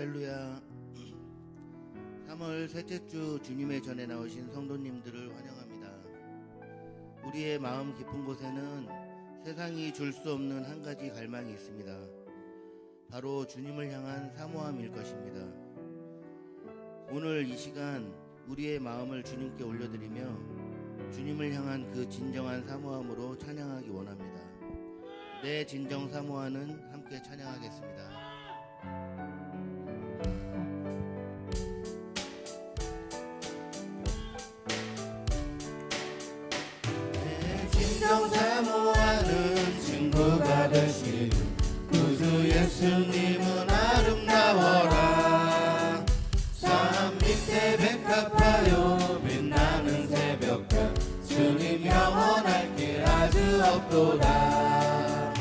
할렐루야. 3월 셋째 주 주님의 전에 나오신 성도님들을 환영합니다. 우리의 마음 깊은 곳에는 세상이 줄 수 없는 한 가지 갈망이 있습니다. 바로 주님을 향한 사모함일 것입니다. 오늘 이 시간 우리의 마음을 주님께 올려드리며 주님을 향한 그 진정한 사모함으로 찬양하기 원합니다. 내 진정 사모하는 함께 찬양하겠습니다. 내 진정 사모하는 친구가 되신 구주 예수님은 아름다워라. 산 밑에 백합하여 빛나는 새벽별 주님 영원할 길 아주 없도다.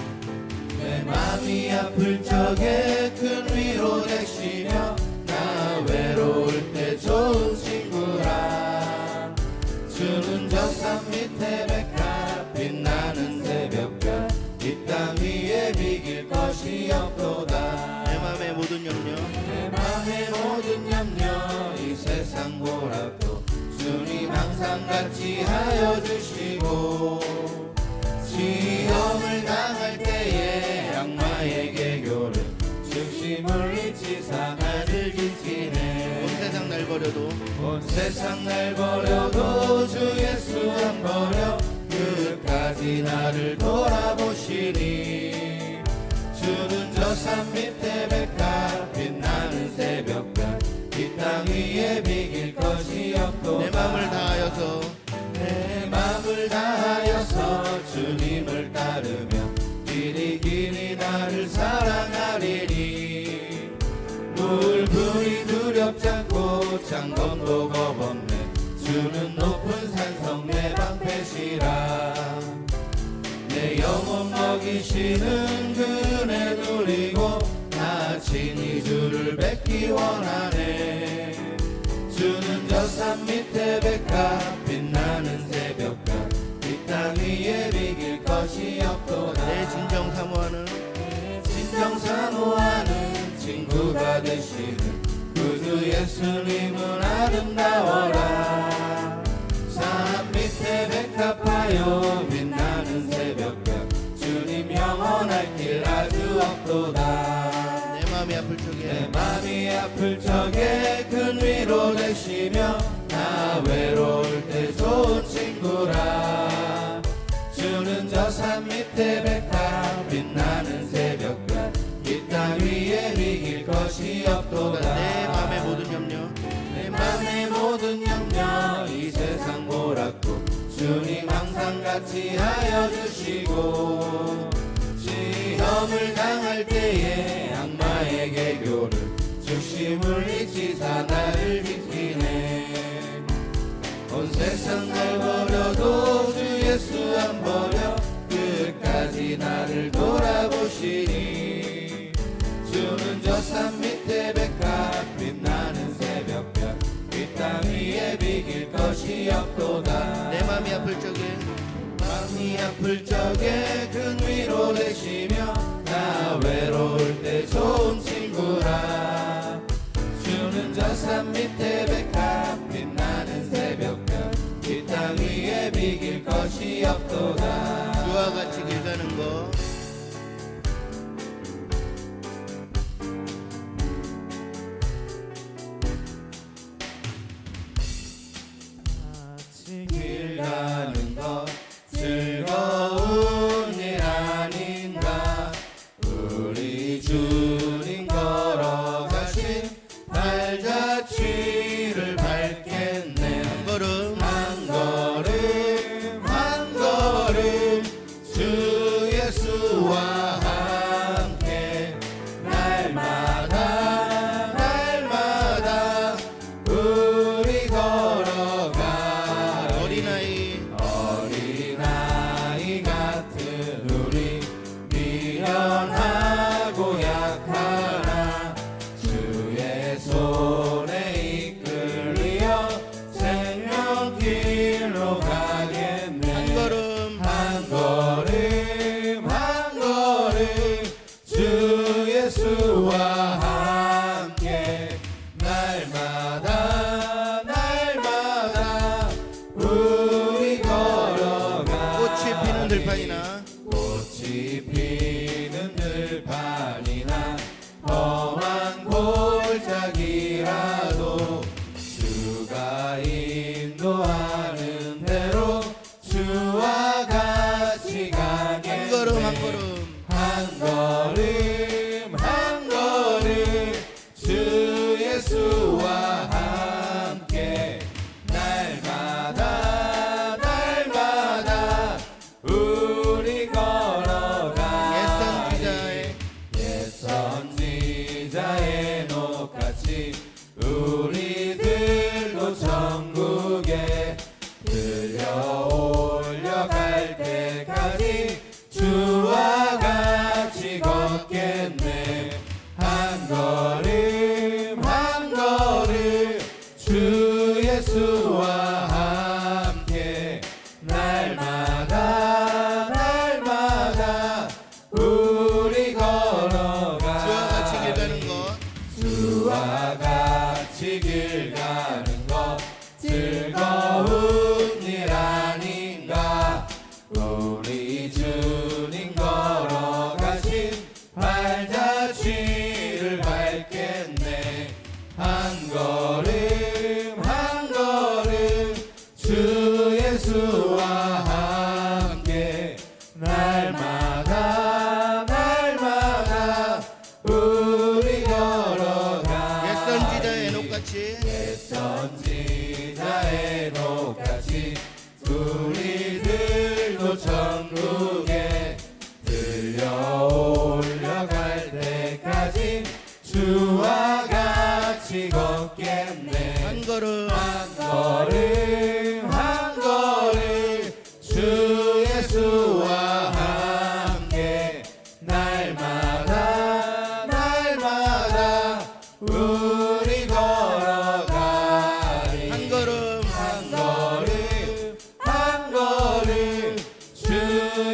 내 맘이 아플 적에 큰 위로 되시며 나 외로울 때 좋은 친구라. 주는 저 산 밑에 백합 빛나는 새벽별 이 땅 위에 비길 것이 없도다. 내 맘의 모든 염려 내 맘의 모든 염려 이 세상 보라도 주님 항상 같이 하여 주시고 시험을 당할 때에 악마에게 교를 중심을 잊지사 나를 지키네. 온 세상 날 버려도 온 세상 날 버려도 주 예수 안 버려 끝까지 나를 돌아보시니. 주는 저 산 밑에 백합 빛나는 새벽별 이 땅 위에 비길 것이 없도다. 내 맘을 다하여서 내 맘을 다하여서 주님을 따르며 길이 나를 사랑하리니. 물불이 두렵지 않고 창검도 겁없네. 주는 높은 산성 내 방패시라. 내 영혼 먹이시는 그 은혜 누리고 나 친히 주를 뵙기 원하네. 주는 저 산 밑에 백합 빛나는 새벽별 이 땅 위에 비길 것이 없도다. 내 진정 사모하는 친구가 되시는 구주 예수님은 아름다워라. 산 밑에 백합하여 빛나는 새벽별 주님 영원할 길 아주 없도다. 내 맘이 아플 적에 큰 위로 되시며 나 외로울 때 좋은 친구라. 주는 저 산 밑에 백합 빛나는 새벽별 이 땅 위에 비길 것이 없도다. 내 맘의 모든 염려 이 세상 보라고 주님 항상 같이 하여 주시고 시험을 당할 때에 악마에게 교를 중심을 잊지사 나를 지키네. 온 세상 날 버려도 주 예수 안 버려 끝까지 나를 돌아보시니. 주는 저 산 밑에 백합 빛나는 새벽별 이 땅 위에 비길 것이 없도다. 내 맘이 아플 적에 큰 위로 되시며 나 외로울 때 좋은 친구라. 주는 저 산 밑에 백합 빛나는 새벽별 이 땅 위에 비길 것이 없도다. 주와 같이 길 가는 것 길 가는 것 즐거운 일 아닌가. 우리 주님 걸어가신 발자취를 밟겠네. 한 걸음 주 예수와 함께 날마다 우리 걸어가. 어린아이 같은 우리 미련하고 약하나 주의 손에 이끌려 생명길로 가겠네. 한 걸음 주 예수와 함께 들려 올려갈 때까지 주와 같이 걷겠네. 한 걸음 한 걸음 주 예수와 함께 날마다 날마다 우리 걸어가. 주와 같이 길 가는 것 즐거운 일 아닌가. 우리 주님 걸어가신 발자취를 밟겠네. 한 걸음 한 걸음 주 예수와 함께 날마다 날마다 우리 걸어가. 옛선지자의 녹같이 선지자의 녹같이 우리들도 천국에 들려 올려갈 때까지 주와 같이 걷겠네. 한 걸음 한 걸음 한 걸음 주 예수와 함께 날마다 날마다 우리 걸어가리. 한 걸음 한 걸음 주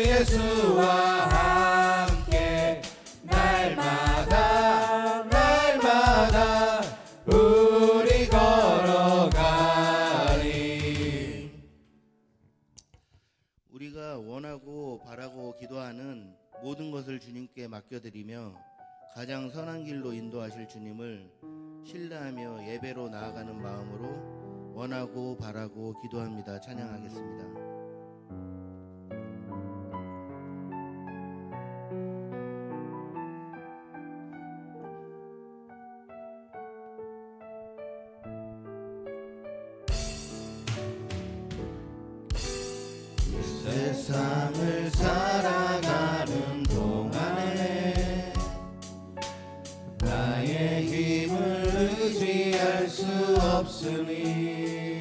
예수와 함께 날마다 날마다 우리 걸어가리. 우리가 원하고 바라고 기도하는 모든 것을 주님께 맡겨드리며 가장 선한 길로 인도하실 주님을 신뢰하며 예배로 나아가는 마음으로 원하고 바라고 기도합니다. 찬양하겠습니다. 세상을 살아가는 동안에 나의 힘을 의지할 수 없으니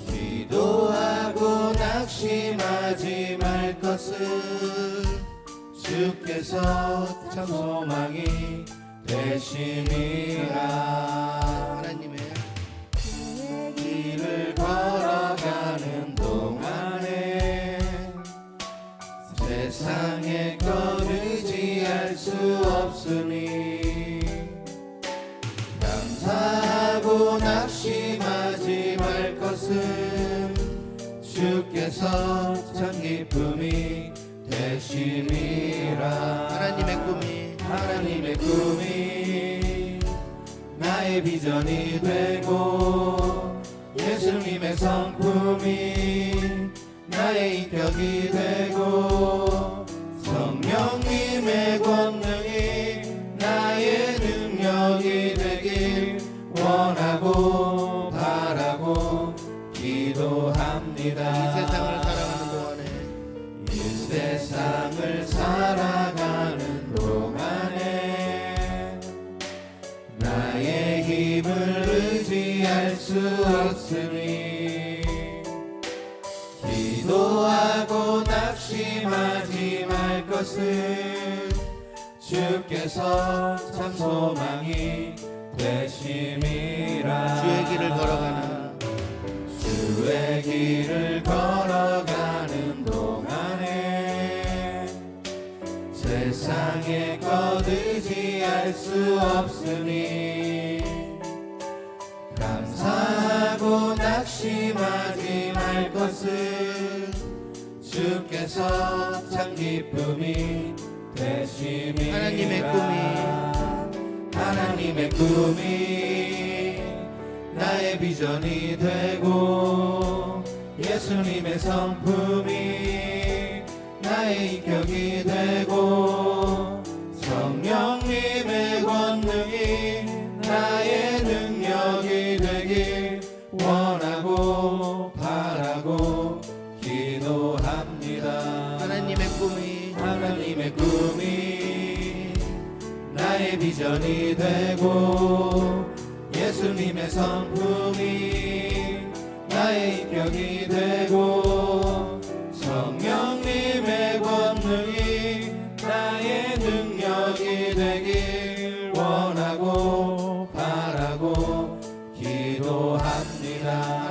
기도하고 낙심하지 말 것을 주께서 참 소망이 되심이라. 하나님의 길을 걸어가는 동안에 세상의 것 의지할 수 없으니 감사하고 낙심하지 말 것은 주께서 참 기쁨이 되심이라. 하나님의 꿈이 나의 비전이 되고 예수님의 성품이 나의 인격이 되고 성령님의 권능이 나의 능력이 되길 원하고 바라고 기도합니다. 이 세상을 살아가는 동안에 나의 힘을 의지할 수 없으니 기도하고 낙심하지 말 것은 주께서 참 소망이 되심이라. 주의 길을 걸어가는 동안에 세상의 것 의지할 수 없으니 감사하고 낙심하지 말 것은 주께서 참 기쁨이 되심이라. 하나님의 꿈이 나의 비전이 되고 예수님의 성품이 나의 인격이 되고 성령님의 권능이 나의 능력이 되길 원하고 바라고 기도합니다. 하나님의 꿈이 나의 비전이 되고 예수님의 성품이 나의 인격이 되고 성령님의 권능이 나의 능력이 되길 원하고 바라고 기도합니다.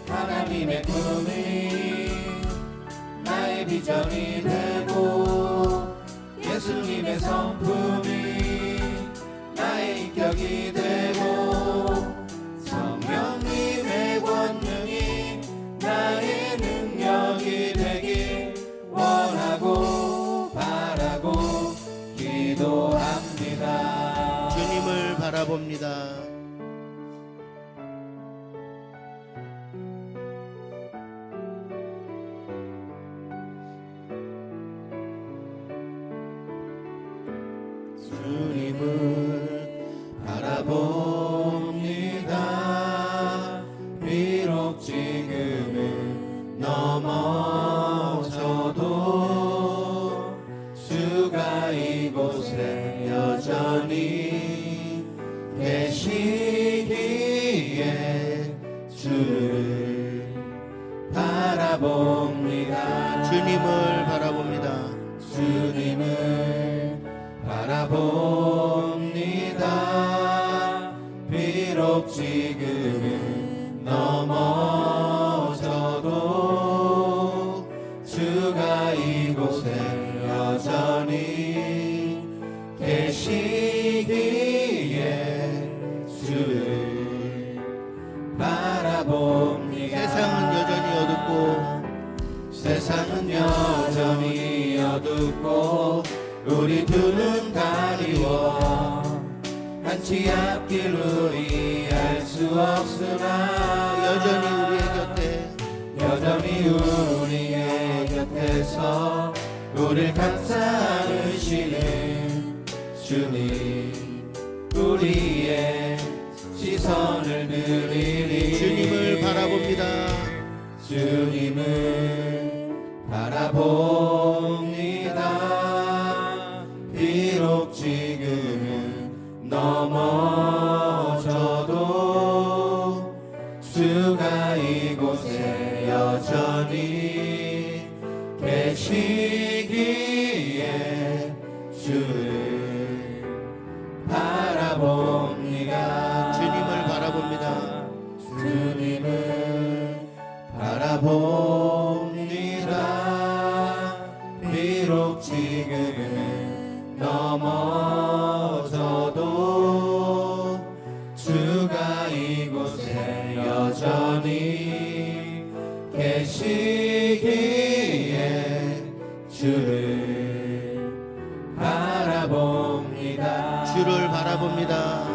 하나님의 꿈이 나의 비전이 되고 예수님의 성품이 나의 인격이 되고 성령님의 권능이 나의 능력이 되길 원하고 바라고 기도합니다. 주님을 바라봅니다. 주님을 바라봅니다. 비록 지금은 넘어져도 주가 이곳에 여전히 계시기에 주를 바라봅니다. 주님을 바라봅니다. 주님을 바라봅니다. 비록 지금은 넘어져도 주가 이곳에 여전히 계시기에 주를 바라봅니다. 세상은 여전히 어둡고 우리 두 눈 가리워 한치 앞길 우리 알 수 없으나 여전히 우리의 곁에서 우릴 감싸 안으시는 주님 우리의 시선을 드리리. 주님을 바라봅니다. 주님을 바라봅니다. 비록 지금은 넘어져도 주가 이곳에 여전히 계시기에 주를 바라봅니다. 주님을 바라봅니다. 주님을 바라봅니다. 비록 지금은 넘어져도 주가 이곳에 여전히 계시기에 주를 바라봅니다. 주를 바라봅니다.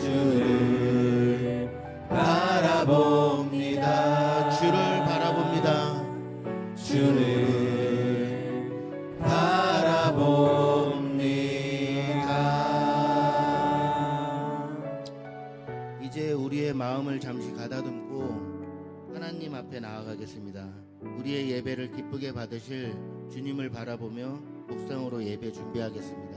주를 바라봅니다. 주를 바라봅니다. 주를 바라봅니다. 이제 우리의 마음을 잠시 가다듬고 하나님 앞에 나아가겠습니다. 우리의 예배를 기쁘게 받으실 주님을 바라보며 묵상으로 예배 준비하겠습니다.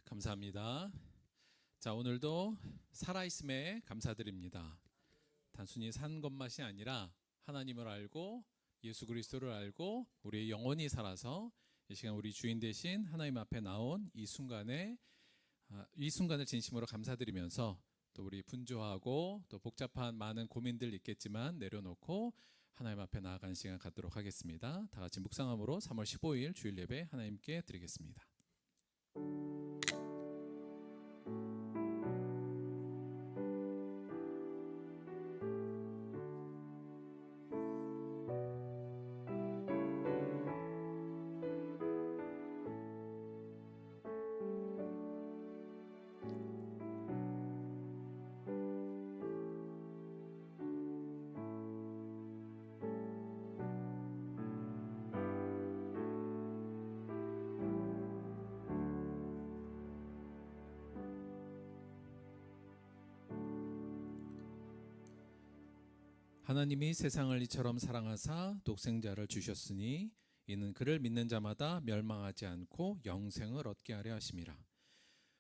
감사합니다. 자, 오늘도 살아있음에 감사드립니다. 단순히 산 것만이 아니라 하나님을 알고 예수 그리스도를 알고 우리의 영혼이 살아서 이 시간 우리 주인 되신 하나님 앞에 나온 이 순간을 진심으로 감사드리면서 또 우리 분주하고 또 복잡한 많은 고민들 있겠지만 내려놓고 하나님 앞에 나아가는 시간 갖도록 하겠습니다. 다 같이 묵상함으로 3월 15일 주일 예배 하나님께 드리겠습니다. 하나님이 세상을 이처럼 사랑하사 독생자를 주셨으니 이는 그를 믿는 자마다 멸망하지 않고 영생을 얻게 하려 하심이라.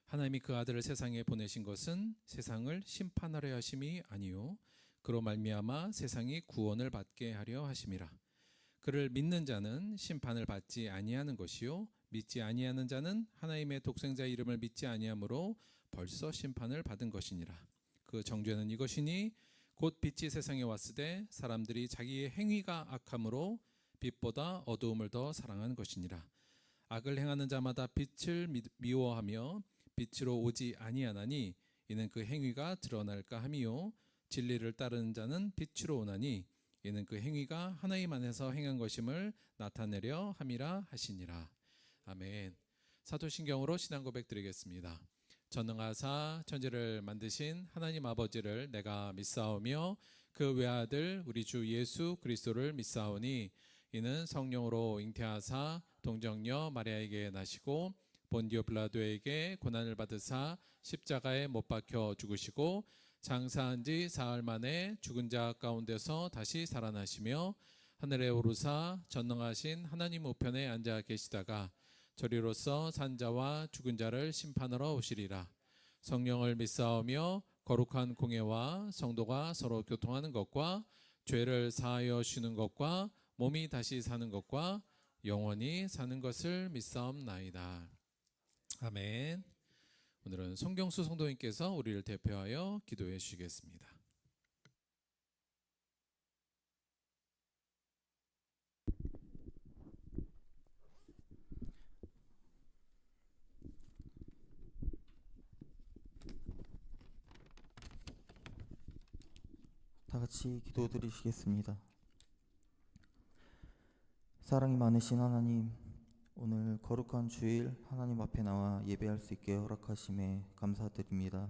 하나님이 그 아들을 세상에 보내신 것은 세상을 심판하려 하심이 아니요 그로 말미암아 세상이 구원을 받게 하려 하심이라. 그를 믿는 자는 심판을 받지 아니하는 것이요 믿지 아니하는 자는 하나님의 독생자 이름을 믿지 아니하므로 벌써 심판을 받은 것이니라. 그 정죄는 이것이니 곧 빛이 세상에 왔으되 사람들이 자기의 행위가 악함으로 빛보다 어두움을 더 사랑한 것이니라. 악을 행하는 자마다 빛을 미워하며 빛으로 오지 아니하나니 이는 그 행위가 드러날까 함이요 진리를 따르는 자는 빛으로 오나니 이는 그 행위가 하나님 안에서 행한 것임을 나타내려 함이라 하시니라. 아멘. 사도신경으로 신앙 고백 드리겠습니다. 전능하사 천지를 만드신 하나님 아버지를 내가 믿사오며 그 외아들 우리 주 예수 그리스도를 믿사오니 이는 성령으로 잉태하사 동정녀 마리아에게 나시고 본디오 빌라도에게 고난을 받으사 십자가에 못 박혀 죽으시고 장사한 지 사흘 만에 죽은 자 가운데서 다시 살아나시며 하늘에 오르사 전능하신 하나님 우편에 앉아 계시다가 저리로서 산 자와 죽은 자를 심판하러 오시리라. 성령을 믿사오며 거룩한 공예와 성도가 서로 교통하는 것과 죄를 사하여 주는 것과 몸이 다시 사는 것과 영원히 사는 것을 믿사옵나이다. 아멘. 오늘은 송경수 성도님께서 우리를 대표하여 기도해 주시겠습니다. 다 같이 기도드리시겠습니다. 사랑이 많으신 하나님, 오늘 거룩한 주일 하나님 앞에 나와 예배할 수 있게 허락하심에 감사드립니다.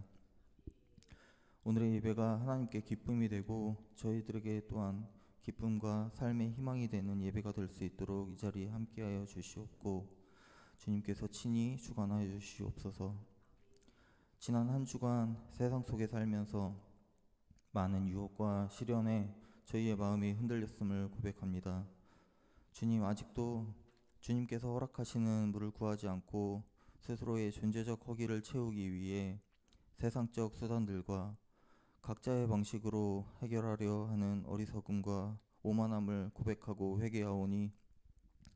오늘의 예배가 하나님께 기쁨이 되고 저희들에게 또한 기쁨과 삶의 희망이 되는 예배가 될 수 있도록 이 자리에 함께하여 주시옵고 주님께서 친히 주관하여 주시옵소서. 지난 한 주간 세상 속에 살면서 많은 유혹과 시련에 저희의 마음이 흔들렸음을 고백합니다. 주님, 아직도 주님께서 허락하시는 물을 구하지 않고 스스로의 존재적 허기를 채우기 위해 세상적 수단들과 각자의 방식으로 해결하려 하는 어리석음과 오만함을 고백하고 회개하오니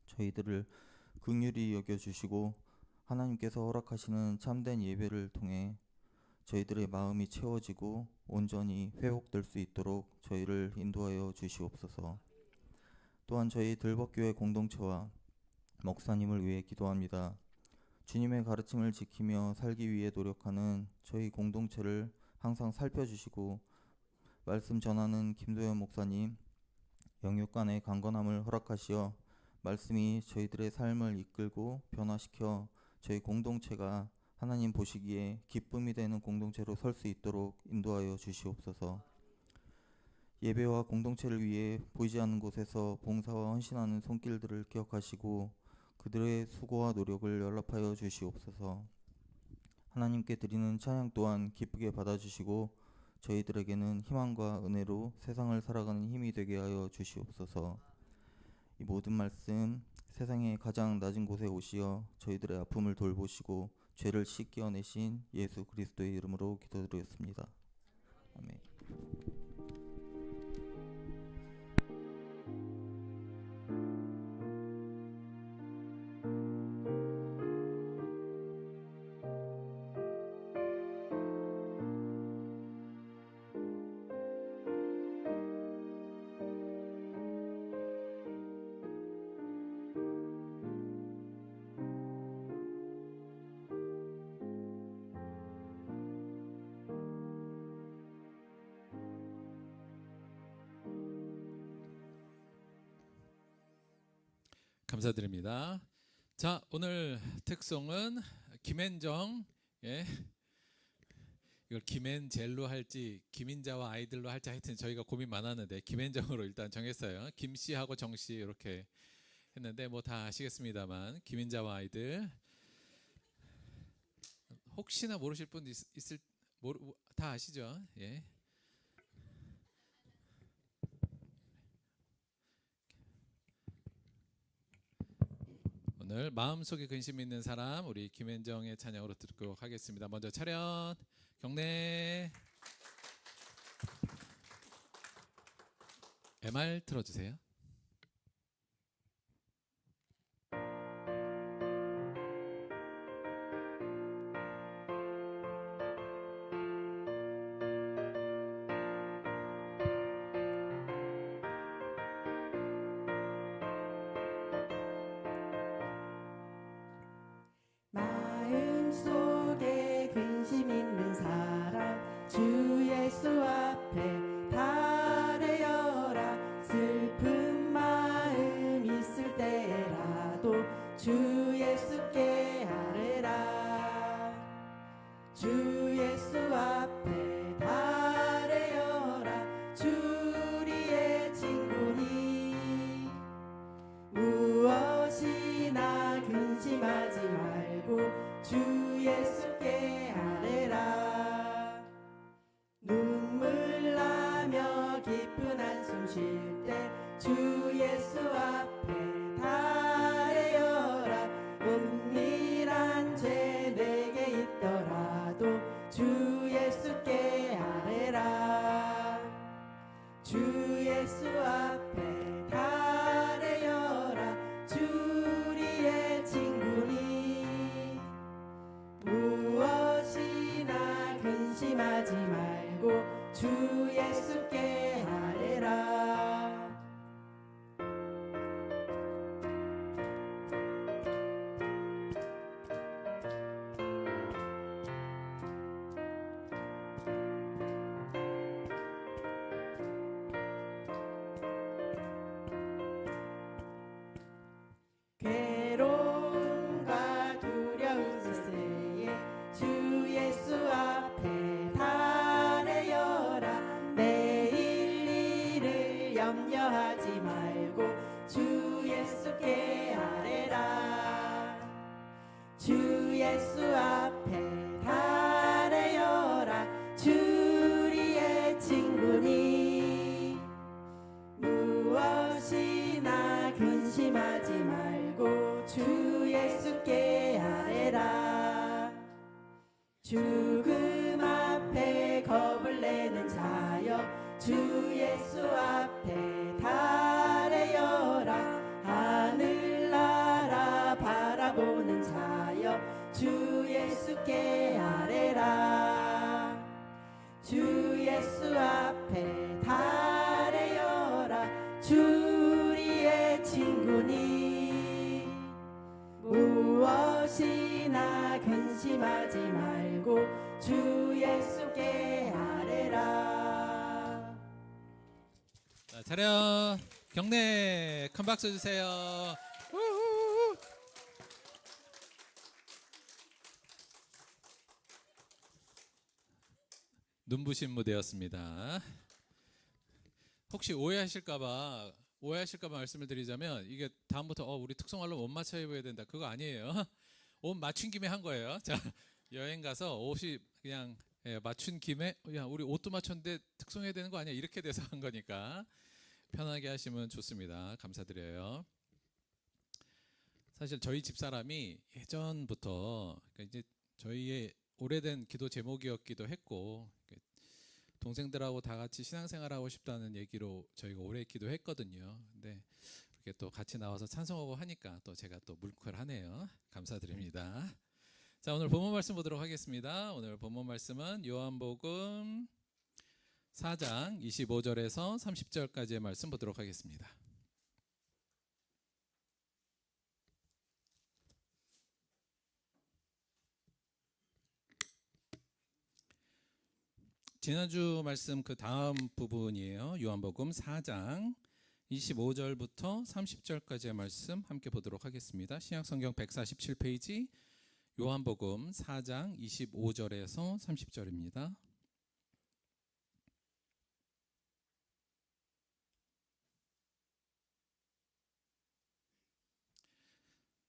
저희들을 긍휼히 여겨주시고 하나님께서 허락하시는 참된 예배를 통해 저희들의 마음이 채워지고 온전히 회복될 수 있도록 저희를 인도하여 주시옵소서. 또한 저희 들벅교회 공동체와 목사님을 위해 기도합니다. 주님의 가르침을 지키며 살기 위해 노력하는 저희 공동체를 항상 살펴주시고 말씀 전하는 김도현 목사님 영육간의 강건함을 허락하시어 말씀이 저희들의 삶을 이끌고 변화시켜 저희 공동체가 하나님 보시기에 기쁨이 되는 공동체로 설 수 있도록 인도하여 주시옵소서. 예배와 공동체를 위해 보이지 않는 곳에서 봉사와 헌신하는 손길들을 기억하시고 그들의 수고와 노력을 연락하여 주시옵소서. 하나님께 드리는 찬양 또한 기쁘게 받아주시고 저희들에게는 희망과 은혜로 세상을 살아가는 힘이 되게 하여 주시옵소서. 이 모든 말씀 세상의 가장 낮은 곳에 오시어 저희들의 아픔을 돌보시고 죄를 씻겨내신 예수 그리스도의 이름으로 기도드렸습니다. 아멘. 감사드립니다. 자, 오늘 특송은 김앤정, 이걸 김앤젤로 할지 김인자와 아이들로 할지 하여튼 저희가 고민 많았는데 김앤정으로 일단 정했어요. 김씨하고 정씨 이렇게 했는데 뭐 다 아시겠습니다만 김인자와 아이들 혹시나 모르실 분 다 아시죠? 예. 오늘 마음속에 근심 있는 사람 우리 김현정의 찬양으로 듣도록 하겠습니다. 먼저 차렷 경례. MR 틀어주세요. 마음속에 근심 있는 사람 주 예수 앞에 달래어라. 슬픈 마음 있을 때라도 주 예수께 아뢰라. 주 예수 앞에 달래어라. 주 우리의 친구니 무엇이나 근심하지 말고 주 예수께 아뢰라. 눈물 나며 깊은 한숨 쉴 때 주 예수 앞에 달래어라. 은밀한 죄 내게 있더라도 주 예수께 아뢰라. 주 예수 앞에 달래어라. 주 우리의 친구니 무엇이나 근심하지 말고 주 예수께 아뢰라. 괴로움과 두려운 세세에 주 예수 앞에 달래어라. 내일 일을 염려하지 말고 주 예수께 아뢰라. 주 예수 앞에 달래어라. 주 우리의 친구니 무엇이나 근심하지 말고 주 예수께 아뢰라. 죽음 앞에 겁을 내는 자여 주 예수 앞에 달래어라. 하늘나라 바라보는 자여 주 예수께 아뢰라. 주 예수 앞에 달래어라. 주 우리의 친구니 무엇이나 근심하지 말고 주 예수께 아뢰라. 자, 차렷 경례. 큰 박수 주세요. 우후. 눈부신 무대였습니다. 혹시 오해하실까봐 말씀을 드리자면 이게 다음부터 우리 특성화로 옷 맞춰 입어야 된다 그거 아니에요. 옷 맞춘 김에 한 거예요. 자, 여행 가서 옷이 그냥 맞춘 김에 야 우리 옷도 맞췄는데 특성해야 되는 거 아니야 이렇게 돼서 한 거니까 편하게 하시면 좋습니다. 감사드려요. 사실 저희 집사람이 예전부터 그러니까 이제 저희의 오래된 기도 제목이었기도 했고 동생들하고 다 같이 신앙생활하고 싶다는 얘기로 저희가 오래 기도했거든요. 근데 이렇게 또 같이 나와서 찬송하고 하니까 또 제가 또 뭉클하네요. 감사드립니다. 자, 오늘 본문 말씀 보도록 하겠습니다. 오늘 본문 말씀은 요한복음 4장 25절에서 30절까지의 말씀 보도록 하겠습니다. 지난주 말씀 그 다음 부분이에요. 요한복음 4장 25절부터 30절까지의 말씀 함께 보도록 하겠습니다. 신약성경 147페이지 요한복음 4장 25절에서 30절입니다.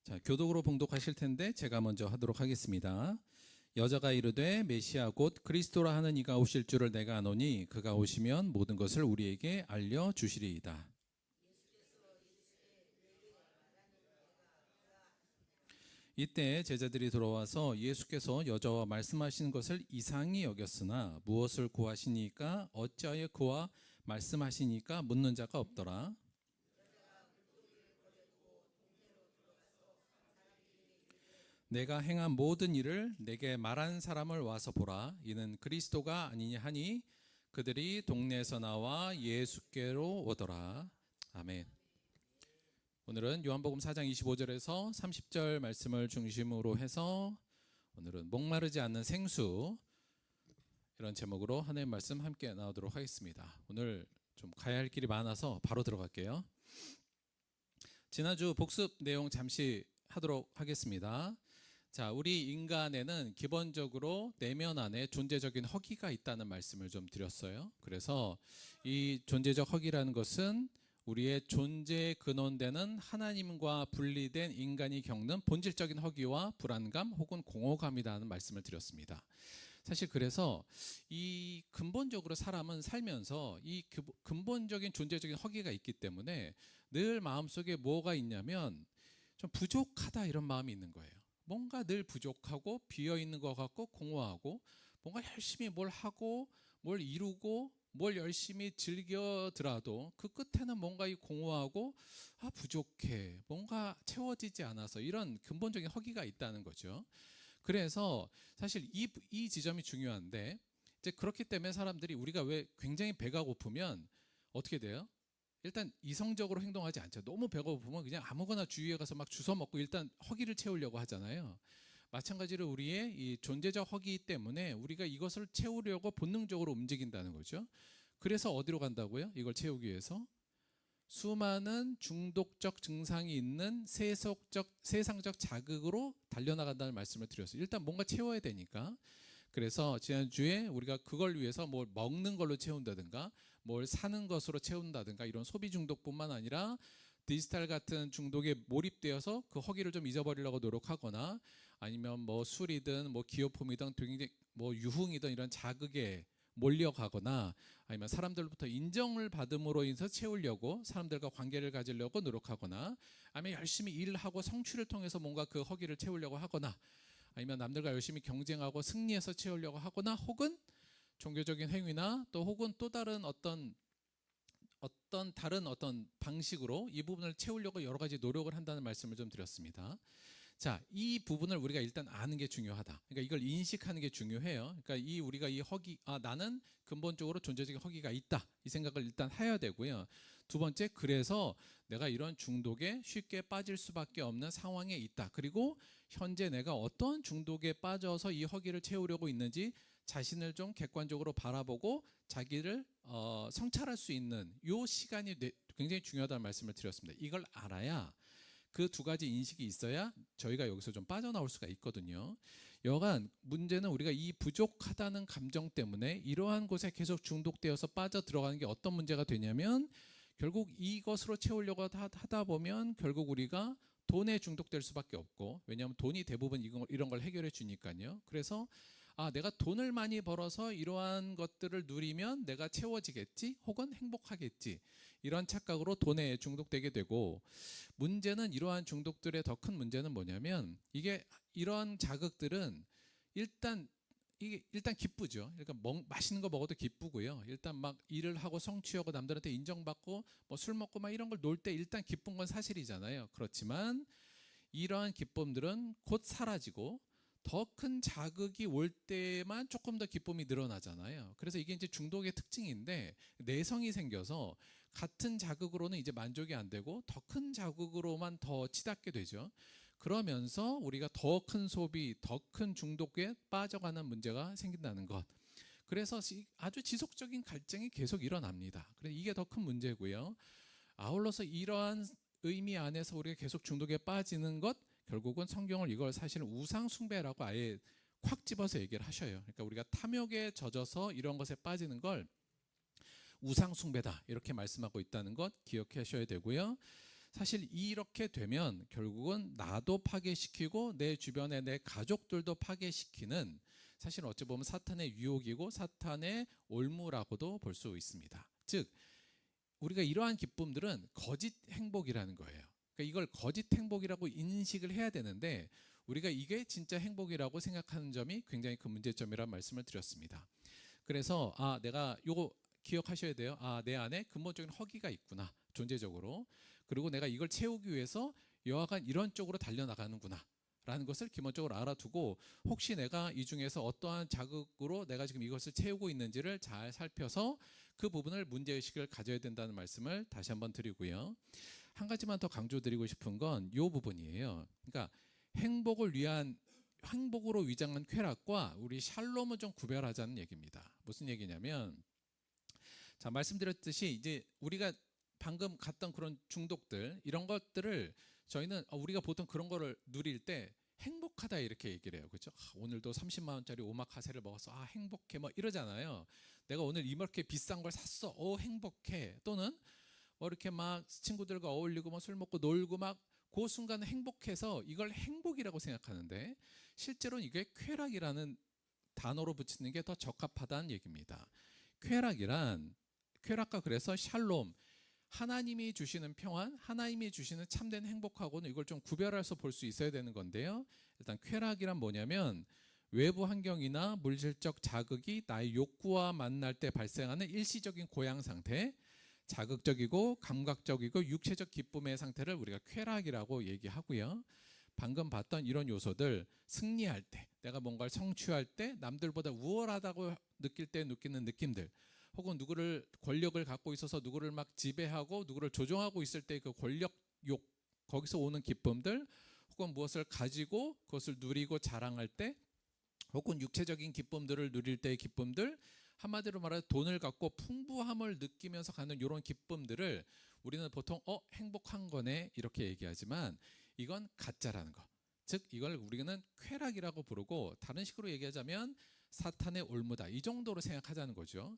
자, 교독으로 봉독하실 텐데 제가 먼저 하도록 하겠습니다. 여자가 이르되 메시아 곧 그리스도라 하는 이가 오실 줄을 내가 아노니 그가 오시면 모든 것을 우리에게 알려주시리이다. 이때 제자들이 돌아와서 예수께서 여자와 말씀하시는 것을 이상히 여겼으나 무엇을 구하시니까 어찌하여 그와 말씀하시니까 묻는 자가 없더라. 내가 행한 모든 일을 내게 말한 사람을 와서 보라. 이는 그리스도가 아니냐 하니 그들이 동네에서 나와 예수께로 오더라. 아멘. 오늘은 요한복음 4장 25절에서 30절 말씀을 중심으로 해서 오늘은 목마르지 않는 생수, 이런 제목으로 하나님의 말씀 함께 나오도록 하겠습니다. 오늘 좀 가야 할 길이 많아서 바로 들어갈게요. 지난주 복습 내용 잠시 하도록 하겠습니다. 자, 우리 인간에는 기본적으로 내면 안에 존재적인 허기가 있다는 말씀을 좀 드렸어요. 그래서 이 존재적 허기라는 것은 우리의 존재에 근원되는 하나님과 분리된 인간이 겪는 본질적인 허기와 불안감 혹은 공허감이라는 말씀을 드렸습니다. 사실 그래서 이 근본적으로 사람은 살면서 이 근본적인 존재적인 허기가 있기 때문에 늘 마음속에 뭐가 있냐면 좀 부족하다 이런 마음이 있는 거예요. 뭔가 늘 부족하고 비어있는 것 같고 공허하고 뭔가 열심히 뭘 하고 뭘 이루고 뭘 열심히 즐겨더라도 그 끝에는 뭔가 이 공허하고 부족해, 뭔가 채워지지 않아서 이런 근본적인 허기가 있다는 거죠. 그래서 사실 이 지점이 중요한데, 이제 그렇기 때문에 사람들이 우리가 왜 굉장히 배가 고프면 어떻게 돼요? 일단 이성적으로 행동하지 않죠. 너무 배가 고프면 그냥 아무거나 주위에 가서 막 주워 먹고 일단 허기를 채우려고 하잖아요. 마찬가지로 우리의 이 존재적 허기 때문에 우리가 이것을 채우려고 본능적으로 움직인다는 거죠. 그래서 어디로 간다고요? 이걸 채우기 위해서 수많은 중독적 증상이 있는 세상적 자극으로 달려나간다는 말씀을 드렸어요. 일단 뭔가 채워야 되니까. 그래서 지난주에 우리가 그걸 위해서 뭘 먹는 걸로 채운다든가 뭘 사는 것으로 채운다든가 이런 소비 중독뿐만 아니라 디지털 같은 중독에 몰입되어서 그 허기를 좀 잊어버리려고 노력하거나 아니면 뭐 술이든 뭐 기호품이든 굉장히 뭐 유흥이든 이런 자극에 몰려가거나 아니면 사람들로부터 인정을 받음으로 인해서 채우려고 사람들과 관계를 가지려고 노력하거나 아니면 열심히 일하고 성취를 통해서 뭔가 그 허기를 채우려고 하거나 아니면 남들과 열심히 경쟁하고 승리해서 채우려고 하거나 혹은 종교적인 행위나 또 혹은 또 다른 어떤 다른 방식으로 이 부분을 채우려고 여러 가지 노력을 한다는 말씀을 좀 드렸습니다. 자, 이 부분을 우리가 일단 아는 게 중요하다. 그러니까 이걸 인식하는 게 중요해요. 그러니까 우리가 이 허기, 나는 근본적으로 존재적인 허기가 있다. 이 생각을 일단 해야 되고요. 두 번째, 그래서 내가 이런 중독에 쉽게 빠질 수밖에 없는 상황에 있다. 그리고 현재 내가 어떤 중독에 빠져서 이 허기를 채우려고 있는지 자신을 좀 객관적으로 바라보고 자기를 성찰할 수 있는 이 시간이 굉장히 중요하다는 말씀을 드렸습니다. 이걸 알아야 그 두 가지 인식이 있어야 저희가 여기서 좀 빠져나올 수가 있거든요. 여간 문제는 우리가 이 부족하다는 감정 때문에 이러한 곳에 계속 중독되어서 빠져 들어가는 게 어떤 문제가 되냐면 결국 이것으로 채우려고 하다 보면 결국 우리가 돈에 중독될 수밖에 없고, 왜냐하면 돈이 대부분 이런 걸 해결해 주니까요. 그래서 내가 돈을 많이 벌어서 이러한 것들을 누리면 내가 채워지겠지 혹은 행복하겠지, 이런 착각으로 돈에 중독되게 되고, 문제는 이러한 중독들의 더 큰 문제는 뭐냐면 이러한 자극들은 일단 기쁘죠. 그러니까 맛있는 거 먹어도 기쁘고요. 일단 막 일을 하고 성취하고 남들한테 인정받고 뭐 술 먹고 막 이런 걸 놀 때 일단 기쁜 건 사실이잖아요. 그렇지만 이러한 기쁨들은 곧 사라지고 더 큰 자극이 올 때만 조금 더 기쁨이 늘어나잖아요. 그래서 이게 이제 중독의 특징인데, 내성이 생겨서 같은 자극으로는 이제 만족이 안 되고 더 큰 자극으로만 더 치닫게 되죠. 그러면서 우리가 더 큰 소비, 더 큰 중독에 빠져가는 문제가 생긴다는 것. 그래서 아주 지속적인 갈증이 계속 일어납니다. 그래서 이게 더 큰 문제고요. 아울러서 이러한 의미 안에서 우리가 계속 중독에 빠지는 것, 결국은 성경을 이걸 사실은 우상 숭배라고 아예 콱 집어서 얘기를 하셔요. 그러니까 우리가 탐욕에 젖어서 이런 것에 빠지는 걸 우상 숭배다 이렇게 말씀하고 있다는 것 기억하셔야 되고요. 사실 이렇게 되면 결국은 나도 파괴시키고 내 주변의 내 가족들도 파괴시키는, 사실 어찌 보면 사탄의 유혹이고 사탄의 올무라고도 볼 수 있습니다. 즉 우리가 이러한 기쁨들은 거짓 행복이라는 거예요. 그러니까 이걸 거짓 행복이라고 인식을 해야 되는데, 우리가 이게 진짜 행복이라고 생각하는 점이 굉장히 큰 문제점이라는 말씀을 드렸습니다. 그래서 내가 요거 기억하셔야 돼요. 내 안에 근본적인 허기가 있구나, 존재적으로. 그리고 내가 이걸 채우기 위해서 여하간 이런 쪽으로 달려나가는구나 라는 것을 기본적으로 알아두고, 혹시 내가 이 중에서 어떠한 자극으로 내가 지금 이것을 채우고 있는지를 잘 살펴서 그 부분을 문제의식을 가져야 된다는 말씀을 다시 한번 드리고요. 한 가지만 더 강조드리고 싶은 건 이 부분이에요. 그러니까 행복으로 위장한 쾌락과 우리 샬롬을 좀 구별하자는 얘기입니다. 무슨 얘기냐면, 자, 말씀드렸듯이 이제 우리가 방금 갔던 그런 중독들, 이런 것들을 저희는 우리가 보통 그런 거를 누릴 때 행복하다 이렇게 얘기를 해요. 그렇죠? 오늘도 30만 원짜리 오마카세를 먹었어. 행복해. 뭐 이러잖아요. 내가 오늘 이렇게 비싼 걸 샀어. 행복해. 또는 뭐 이렇게 막 친구들과 어울리고 뭐 술 먹고 놀고 막 그 순간 행복해서 이걸 행복이라고 생각하는데, 실제로는 이게 쾌락이라는 단어로 붙이는 게 더 적합하다는 얘기입니다. 쾌락과 그래서 샬롬, 하나님이 주시는 평안, 하나님이 주시는 참된 행복하고는 이걸 좀 구별해서 볼 수 있어야 되는 건데요. 일단 쾌락이란 뭐냐면, 외부 환경이나 물질적 자극이 나의 욕구와 만날 때 발생하는 일시적인 고양 상태, 자극적이고 감각적이고 육체적 기쁨의 상태를 우리가 쾌락이라고 얘기하고요. 방금 봤던 이런 요소들, 승리할 때, 내가 뭔가를 성취할 때 남들보다 우월하다고 느낄 때 느끼는 느낌들, 혹은 권력을 갖고 있어서 누구를 막 지배하고 누구를 조종하고 있을 때 그 권력욕, 거기서 오는 기쁨들, 혹은 무엇을 가지고 그것을 누리고 자랑할 때, 혹은 육체적인 기쁨들을 누릴 때의 기쁨들, 한마디로 말해서 돈을 갖고 풍부함을 느끼면서 가는 이런 기쁨들을 우리는 보통 행복한 거네 이렇게 얘기하지만, 이건 가짜라는 거. 즉 이걸 우리는 쾌락이라고 부르고, 다른 식으로 얘기하자면 사탄의 올무다, 이 정도로 생각하자는 거죠.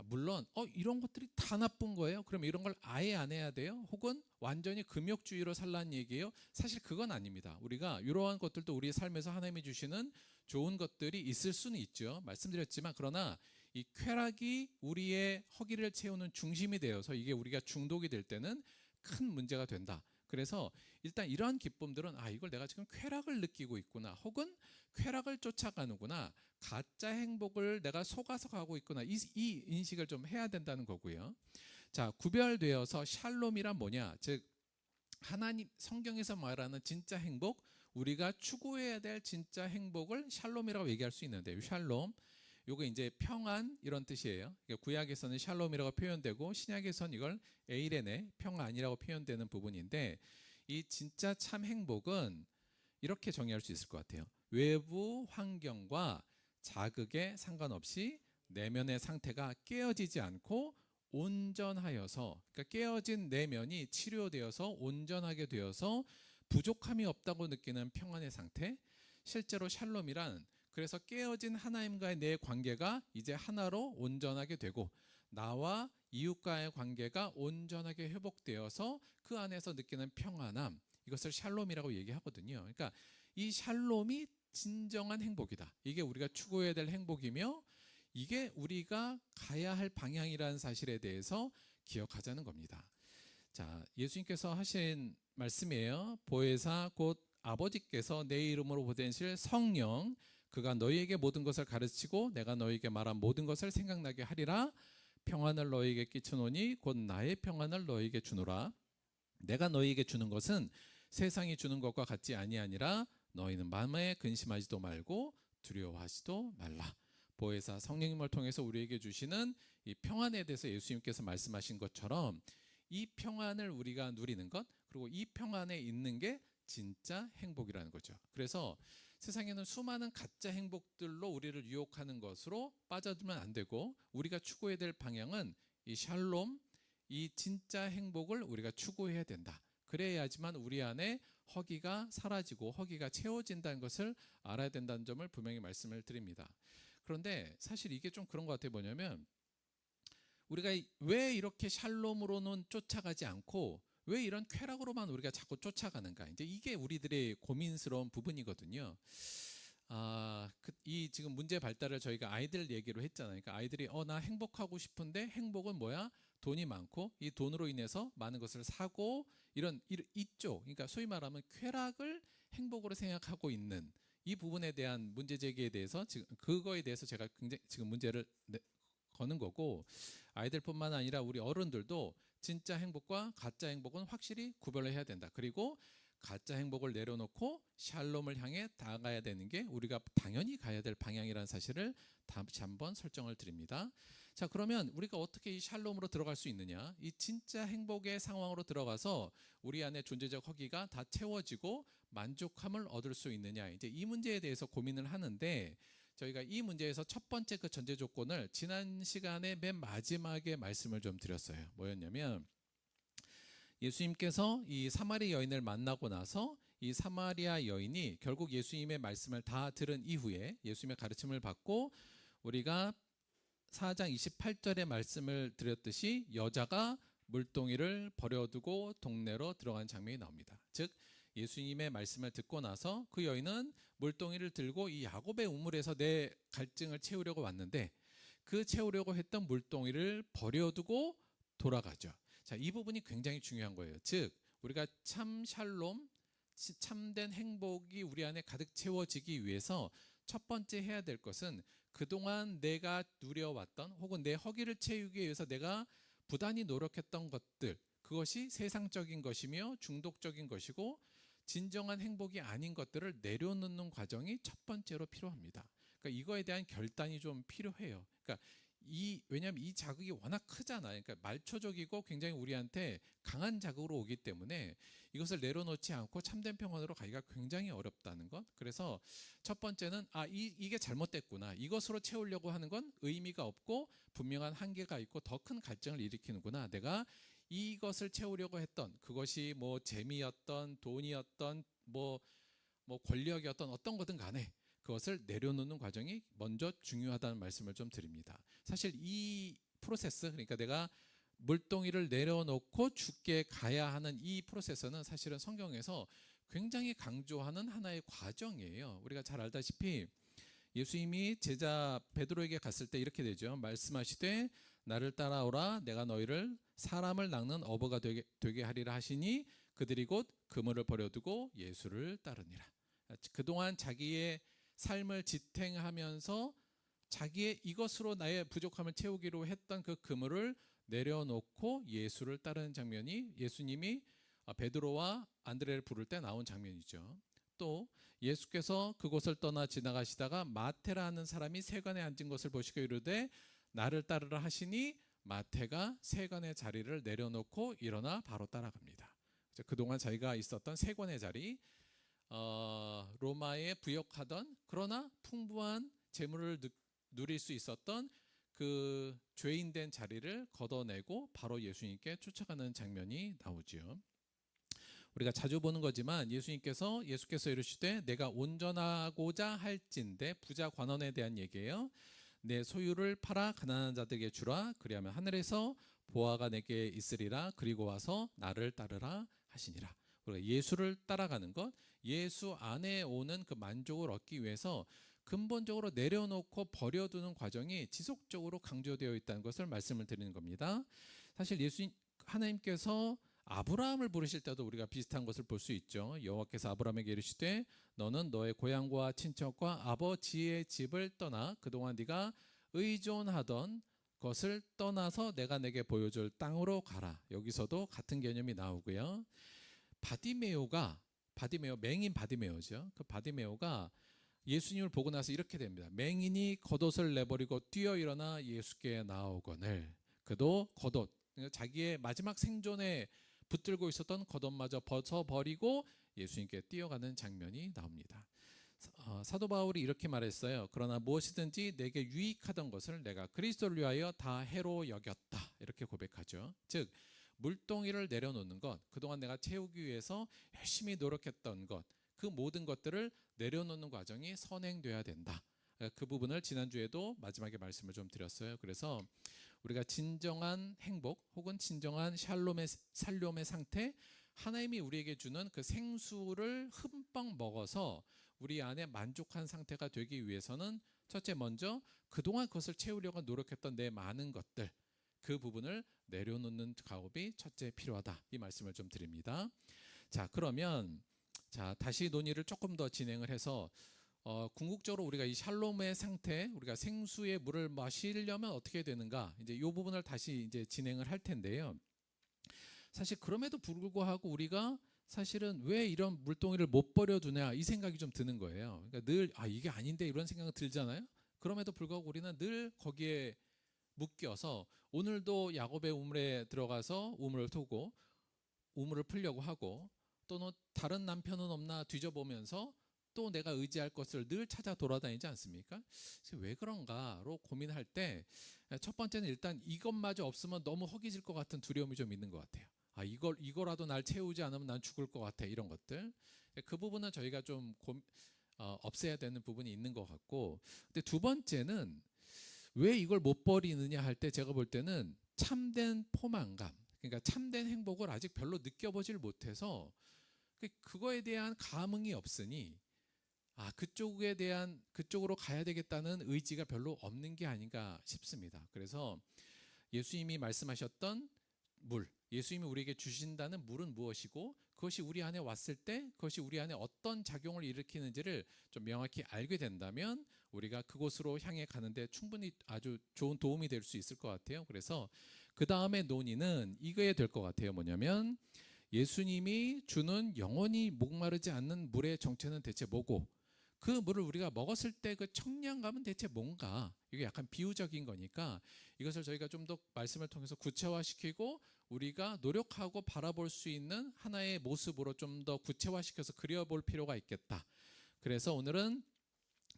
물론 이런 것들이 다 나쁜 거예요? 그럼 이런 걸 아예 안 해야 돼요? 혹은 완전히 금욕주의로 살라는 얘기예요? 사실 그건 아닙니다. 우리가 이러한 것들도 우리의 삶에서 하나님이 주시는 좋은 것들이 있을 수는 있죠. 말씀드렸지만, 그러나 이 쾌락이 우리의 허기를 채우는 중심이 되어서 이게 우리가 중독이 될 때는 큰 문제가 된다. 그래서 일단 이러한 기쁨들은 이걸 내가 지금 쾌락을 느끼고 있구나, 혹은 쾌락을 쫓아가는구나, 가짜 행복을 내가 속아서 가고 있구나, 이 인식을 좀 해야 된다는 거고요. 자, 구별되어서 샬롬이란 뭐냐, 즉 하나님 성경에서 말하는 진짜 행복, 우리가 추구해야 될 진짜 행복을 샬롬이라고 얘기할 수 있는데, 샬롬, 요거 이제 평안 이런 뜻이에요. 구약에서는 샬롬이라고 표현되고 신약에서는 이걸 에이레네, 평안이라고 표현되는 부분인데, 이 진짜 참 행복은 이렇게 정의할 수 있을 것 같아요. 외부 환경과 자극에 상관없이 내면의 상태가 깨어지지 않고 온전하여서, 그러니까 깨어진 내면이 치료되어서 온전하게 되어서 부족함이 없다고 느끼는 평안의 상태. 실제로 샬롬이란, 그래서 깨어진 하나님과의 내 관계가 이제 하나로 온전하게 되고, 나와 이웃과의 관계가 온전하게 회복되어서 그 안에서 느끼는 평안함, 이것을 샬롬이라고 얘기하거든요. 그러니까 이 샬롬이 진정한 행복이다. 이게 우리가 추구해야 될 행복이며, 이게 우리가 가야 할 방향이라는 사실에 대해서 기억하자는 겁니다. 자, 예수님께서 하신 말씀이에요. 보혜사 곧 아버지께서 내 이름으로 보내실 성령, 그가 너희에게 모든 것을 가르치고 내가 너희에게 말한 모든 것을 생각나게 하리라. 평안을 너희에게 끼치노니 곧 나의 평안을 너희에게 주노라. 내가 너희에게 주는 것은 세상이 주는 것과 같지 아니하니라. 너희는 마음에 근심하지도 말고 두려워하지도 말라. 보혜사 성령님을 통해서 우리에게 주시는 이 평안에 대해서 예수님께서 말씀하신 것처럼, 이 평안을 우리가 누리는 것, 그리고 이 평안에 있는 게 진짜 행복이라는 거죠. 그래서 세상에는 수많은 가짜 행복들로 우리를 유혹하는 것으로 빠져들면 안 되고, 우리가 추구해야 될 방향은 이 샬롬, 이 진짜 행복을 우리가 추구해야 된다. 그래야지만 우리 안에 허기가 사라지고 허기가 채워진다는 것을 알아야 된다는 점을 분명히 말씀을 드립니다. 그런데 사실 이게 좀 그런 것 같아요. 뭐냐면, 우리가 왜 이렇게 샬롬으로는 쫓아가지 않고 왜 이런 쾌락으로만 우리가 자꾸 쫓아가는가, 이제 이게 우리들의 고민스러운 부분이거든요. 이 지금 문제 발달을 저희가 아이들 얘기로 했잖아요. 그러니까 아이들이 나 행복하고 싶은데 행복은 뭐야? 돈이 많고 이 돈으로 인해서 많은 것을 사고 이런 이쪽, 그러니까 소위 말하면 쾌락을 행복으로 생각하고 있는 이 부분에 대한 문제 제기에 대해서 지금 그거에 대해서 제가 굉장히 지금 문제를 거는 거고, 아이들뿐만 아니라 우리 어른들도 진짜 행복과 가짜 행복은 확실히 구별을 해야 된다. 그리고 가짜 행복을 내려놓고 샬롬을 향해 나아가야 되는 게 우리가 당연히 가야 될 방향이라는 사실을 다시 한번 설정을 드립니다. 자, 그러면 우리가 어떻게 이 샬롬으로 들어갈 수 있느냐? 이 진짜 행복의 상황으로 들어가서 우리 안에 존재적 허기가 다 채워지고 만족함을 얻을 수 있느냐? 이제 이 문제에 대해서 고민을 하는데, 저희가 이 문제에서 첫 번째 그 전제 조건을 지난 시간에 맨 마지막에 말씀을 좀 드렸어요. 뭐였냐면, 예수님께서 이 사마리 여인을 만나고 나서 이 사마리아 여인이 결국 예수님의 말씀을 다 들은 이후에 예수님의 가르침을 받고, 우리가 4장 28절의 말씀을 드렸듯이 여자가 물동이를 버려두고 동네로 들어간 장면이 나옵니다. 즉 예수님의 말씀을 듣고 나서 그 여인은 물동이를 들고 이 야곱의 우물에서 내 갈증을 채우려고 왔는데, 그 채우려고 했던 물동이를 버려두고 돌아가죠. 자, 이 부분이 굉장히 중요한 거예요. 즉 우리가 참 샬롬, 참된 행복이 우리 안에 가득 채워지기 위해서 첫 번째 해야 될 것은 그동안 내가 누려왔던 혹은 내 허기를 채우기 위해서 내가 부단히 노력했던 것들, 그것이 세상적인 것이며 중독적인 것이고 진정한 행복이 아닌 것들을 내려놓는 과정이 첫 번째로 필요합니다. 그러니까 이거에 대한 결단이 좀 필요해요. 그러니까 왜냐하면 이 자극이 워낙 크잖아요. 그러니까 말초적이고 굉장히 우리한테 강한 자극으로 오기 때문에 이것을 내려놓지 않고 참된 평안으로 가기가 굉장히 어렵다는 것. 그래서 첫 번째는 이게 잘못됐구나. 이것으로 채우려고 하는 건 의미가 없고 분명한 한계가 있고 더 큰 갈증을 일으키는구나. 내가 이것을 채우려고 했던 그것이 뭐 재미였던 돈이었던 뭐 권력이었던 어떤 거든 간에 그것을 내려놓는 과정이 먼저 중요하다는 말씀을 좀 드립니다. 사실 이 프로세스, 그러니까 내가 물동이를 내려놓고 죽게 가야 하는 이 프로세스는 사실은 성경에서 굉장히 강조하는 하나의 과정이에요. 우리가 잘 알다시피 예수님이 제자 베드로에게 갔을 때 이렇게 되죠. 말씀하시되 나를 따라오라, 내가 너희를 사람을 낚는 어부가 되게 하리라 하시니 그들이 곧 그물을 버려두고 예수를 따르니라. 그동안 자기의 삶을 지탱하면서 자기의 이것으로 나의 부족함을 채우기로 했던 그 그물을 내려놓고 예수를 따르는 장면이 예수님이 베드로와 안드레를 부를 때 나온 장면이죠. 또 예수께서 그곳을 떠나 지나가시다가 마태라는 사람이 세관에 앉은 것을 보시고 이르되 나를 따르라 하시니 마태가 세관의 자리를 내려놓고 일어나 바로 따라갑니다. 그동안 자기가 있었던 세관의 자리, 로마에 부역하던 그러나 풍부한 재물을 누릴 수 있었던 그 죄인된 자리를 걷어내고 바로 예수님께 쫓아가는 장면이 나오죠. 우리가 자주 보는 거지만 예수께서 이르시되 내가 온전하고자 할진대, 부자 관원에 대한 얘기예요. 내 소유를 팔아 가난한 자들에게 주라, 그리하면 하늘에서 보화가 내게 있으리라, 그리고 와서 나를 따르라 하시니라. 우리가 예수를 따라가는 것, 예수 안에 오는 그 만족을 얻기 위해서 근본적으로 내려놓고 버려두는 과정이 지속적으로 강조되어 있다는 것을 말씀을 드리는 겁니다. 사실 하나님께서 아브라함을 부르실 때도 우리가 비슷한 것을 볼 수 있죠. 여호와께서 아브라함에게 이르시되 너는 너의 고향과 친척과 아버지의 집을 떠나 그동안 네가 의존하던 것을 떠나서 내가 내게 보여줄 땅으로 가라. 여기서도 같은 개념이 나오고요. 바디메오, 맹인 바디메오죠. 그 바디메오가 예수님을 보고 나서 이렇게 됩니다. 맹인이 겉옷을 내버리고 뛰어 일어나 예수께 나오거늘. 그도 겉옷, 자기의 마지막 생존에 붙들고 있었던 겉옷마저 벗어버리고 예수님께 뛰어가는 장면이 나옵니다. 사도 바울이 이렇게 말했어요. 그러나 무엇이든지 내게 유익하던 것을 내가 그리스도를 위하여 다 해로 여겼다. 이렇게 고백하죠. 즉 물동이를 내려놓는 것, 그동안 내가 채우기 위해서 열심히 노력했던 것, 그 모든 것들을 내려놓는 과정이 선행돼야 된다. 그 부분을 지난주에도 마지막에 말씀을 좀 드렸어요. 그래서 우리가 진정한 행복 혹은 진정한 샬롬의 상태, 하나님이 우리에게 주는 그 생수를 흠뻑 먹어서 우리 안에 만족한 상태가 되기 위해서는 첫째 먼저 그동안 그것을 채우려고 노력했던 내 많은 것들, 그 부분을 내려놓는 작업이 첫째 필요하다. 이 말씀을 좀 드립니다. 자, 그러면 자, 다시 논의를 조금 더 진행을 해서 궁극적으로 우리가 이 샬롬의 상태, 우리가 생수의 물을 마시려면 어떻게 되는가? 이제 이 부분을 다시 이제 진행을 할 텐데요. 사실 그럼에도 불구하고 우리가 사실은 왜 이런 물동이를 못 버려두냐 이 생각이 좀 드는 거예요. 그러니까 늘 이게 아닌데 이런 생각이 들잖아요. 그럼에도 불구하고 우리는 늘 거기에 묶여서 오늘도 야곱의 우물에 들어가서 우물을 토고 우물을 풀려고 하고 또는 다른 남편은 없나 뒤져보면서 또 내가 의지할 것을 늘 찾아 돌아다니지 않습니까? 왜 그런가로 고민할 때 첫 번째는 일단 이것마저 없으면 너무 허기질 것 같은 두려움이 좀 있는 것 같아요. 이거라도 날 채우지 않으면 난 죽을 것 같아, 이런 것들. 그 부분은 저희가 좀 없애야 되는 부분이 있는 것 같고, 근데 두 번째는 왜 이걸 못 버리느냐 할 때 제가 볼 때는 참된 포만감, 그러니까 참된 행복을 아직 별로 느껴보질 못해서 그거에 대한 감흥이 없으니 그쪽으로 가야 되겠다는 의지가 별로 없는 게 아닌가 싶습니다. 그래서 예수님이 말씀하셨던 물, 예수님이 우리에게 주신다는 물은 무엇이고 그것이 우리 안에 왔을 때 그것이 우리 안에 어떤 작용을 일으키는지를 좀 명확히 알게 된다면 우리가 그곳으로 향해 가는데 충분히 아주 좋은 도움이 될 수 있을 것 같아요. 그래서 그 다음에 논의는 이거에 될 것 같아요. 뭐냐면 예수님이 주는 영원히 목마르지 않는 물의 정체는 대체 뭐고 그 물을 우리가 먹었을 때 그 청량감은 대체 뭔가, 이게 약간 비유적인 거니까 이것을 저희가 좀 더 말씀을 통해서 구체화시키고 우리가 노력하고 바라볼 수 있는 하나의 모습으로 좀 더 구체화시켜서 그려볼 필요가 있겠다. 그래서 오늘은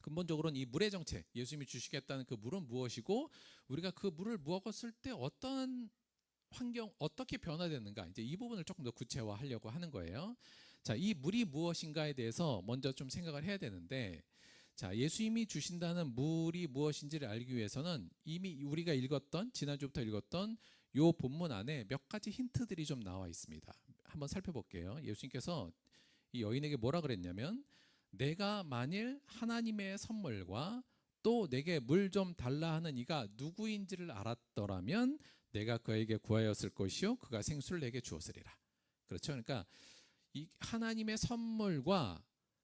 근본적으로는 이 물의 정체, 예수님이 주시겠다는 그 물은 무엇이고 우리가 그 물을 먹었을 때 어떤 환경, 어떻게 변화되는가, 이제 이 부분을 조금 더 구체화하려고 하는 거예요. 자, 이 물이 무엇인가에 대해서 먼저 좀 생각을 해야 되는데, 자, 예수님이 주신다는 물이 무엇인지를 알기 위해서는 이미 우리가 읽었던, 지난주부터 읽었던 요 본문 안에 몇 가지 힌트들이 좀 나와 있습니다. 한번 살펴볼게요. 예수님께서 이 여인에게 뭐라 그랬냐면, 내가 만일 하나님의 선물과 또 내게 물 좀 달라 하는 이가 누구인지를 알았더라면 내가 그에게 구하였을 것이요 그가 생수를 내게 주었으리라. 그렇죠? 그러니까 이 하나님의 선물과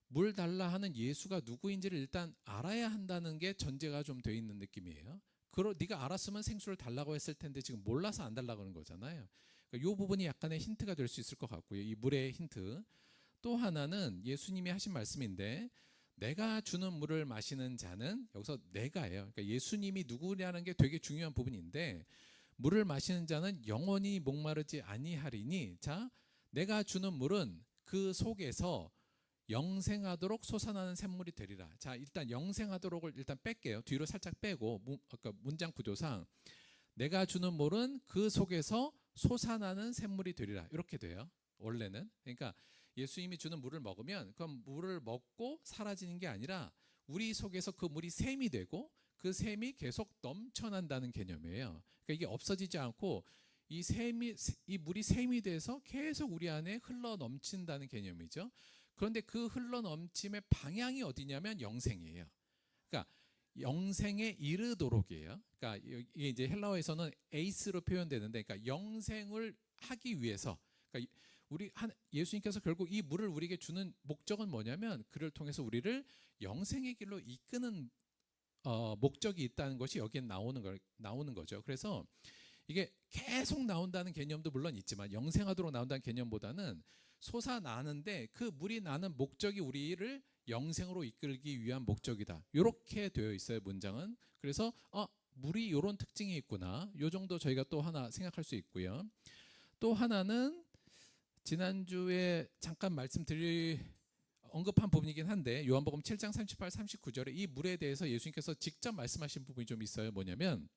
물 달라 하는 예수가 누구인지를 일단 알아야 한다는 게 전제가 좀 돼 있는 느낌이에요. 네가 알았으면 생수를 달라고 했을 텐데 지금 몰라서 안 달라고 하는 거잖아요. 그러니까 이 부분이 약간의 힌트가 될 수 있을 것 같고요. 이 물의 힌트. 또 하나는 예수님이 하신 말씀인데, 내가 주는 물을 마시는 자는, 여기서 내가예요. 그러니까 예수님이 누구냐는 게 되게 중요한 부분인데, 물을 마시는 자는 영원히 목마르지 아니하리니, 자, 내가 주는 물은 그 속에서 영생하도록 솟아나는 샘물이 되리라. 자, 일단 영생하도록을 일단 뺄게요. 뒤로 살짝 빼고 아까 문장 구조상 내가 주는 물은 그 속에서 솟아나는 샘물이 되리라. 이렇게 돼요. 원래는. 그러니까 예수님이 주는 물을 먹으면 그럼 물을 먹고 사라지는 게 아니라 우리 속에서 그 물이 샘이 되고 그 샘이 계속 넘쳐난다는 개념이에요. 그러니까 이게 없어지지 않고 이 물이 샘이 돼서 계속 우리 안에 흘러 넘친다는 개념이죠. 그런데 그 흘러 넘침의 방향이 어디냐면 영생이에요. 그러니까 영생에 이르도록이에요. 그러니까 이게 이제 헬라어에서는 에이스로 표현되는데, 그러니까 영생을 하기 위해서, 그러니까 예수님께서 결국 이 물을 우리에게 주는 목적은 뭐냐면 그를 통해서 우리를 영생의 길로 이끄는 목적이 있다는 것이 여기에 나오는 거죠. 그래서 이게 계속 나온다는 개념도 물론 있지만 영생하도록 나온다는 개념보다는 솟아나는데 그 물이 나는 목적이 우리를 영생으로 이끌기 위한 목적이다. 이렇게 되어 있어요, 문장은. 그래서 물이 이런 특징이 있구나. 이 정도 저희가 또 하나 생각할 수 있고요. 또 하나는 지난주에 잠깐 언급한 부분이긴 한데 요한복음 7장 38, 39절에 이 물에 대해서 예수님께서 직접 말씀하신 부분이 좀 있어요. 뭐냐면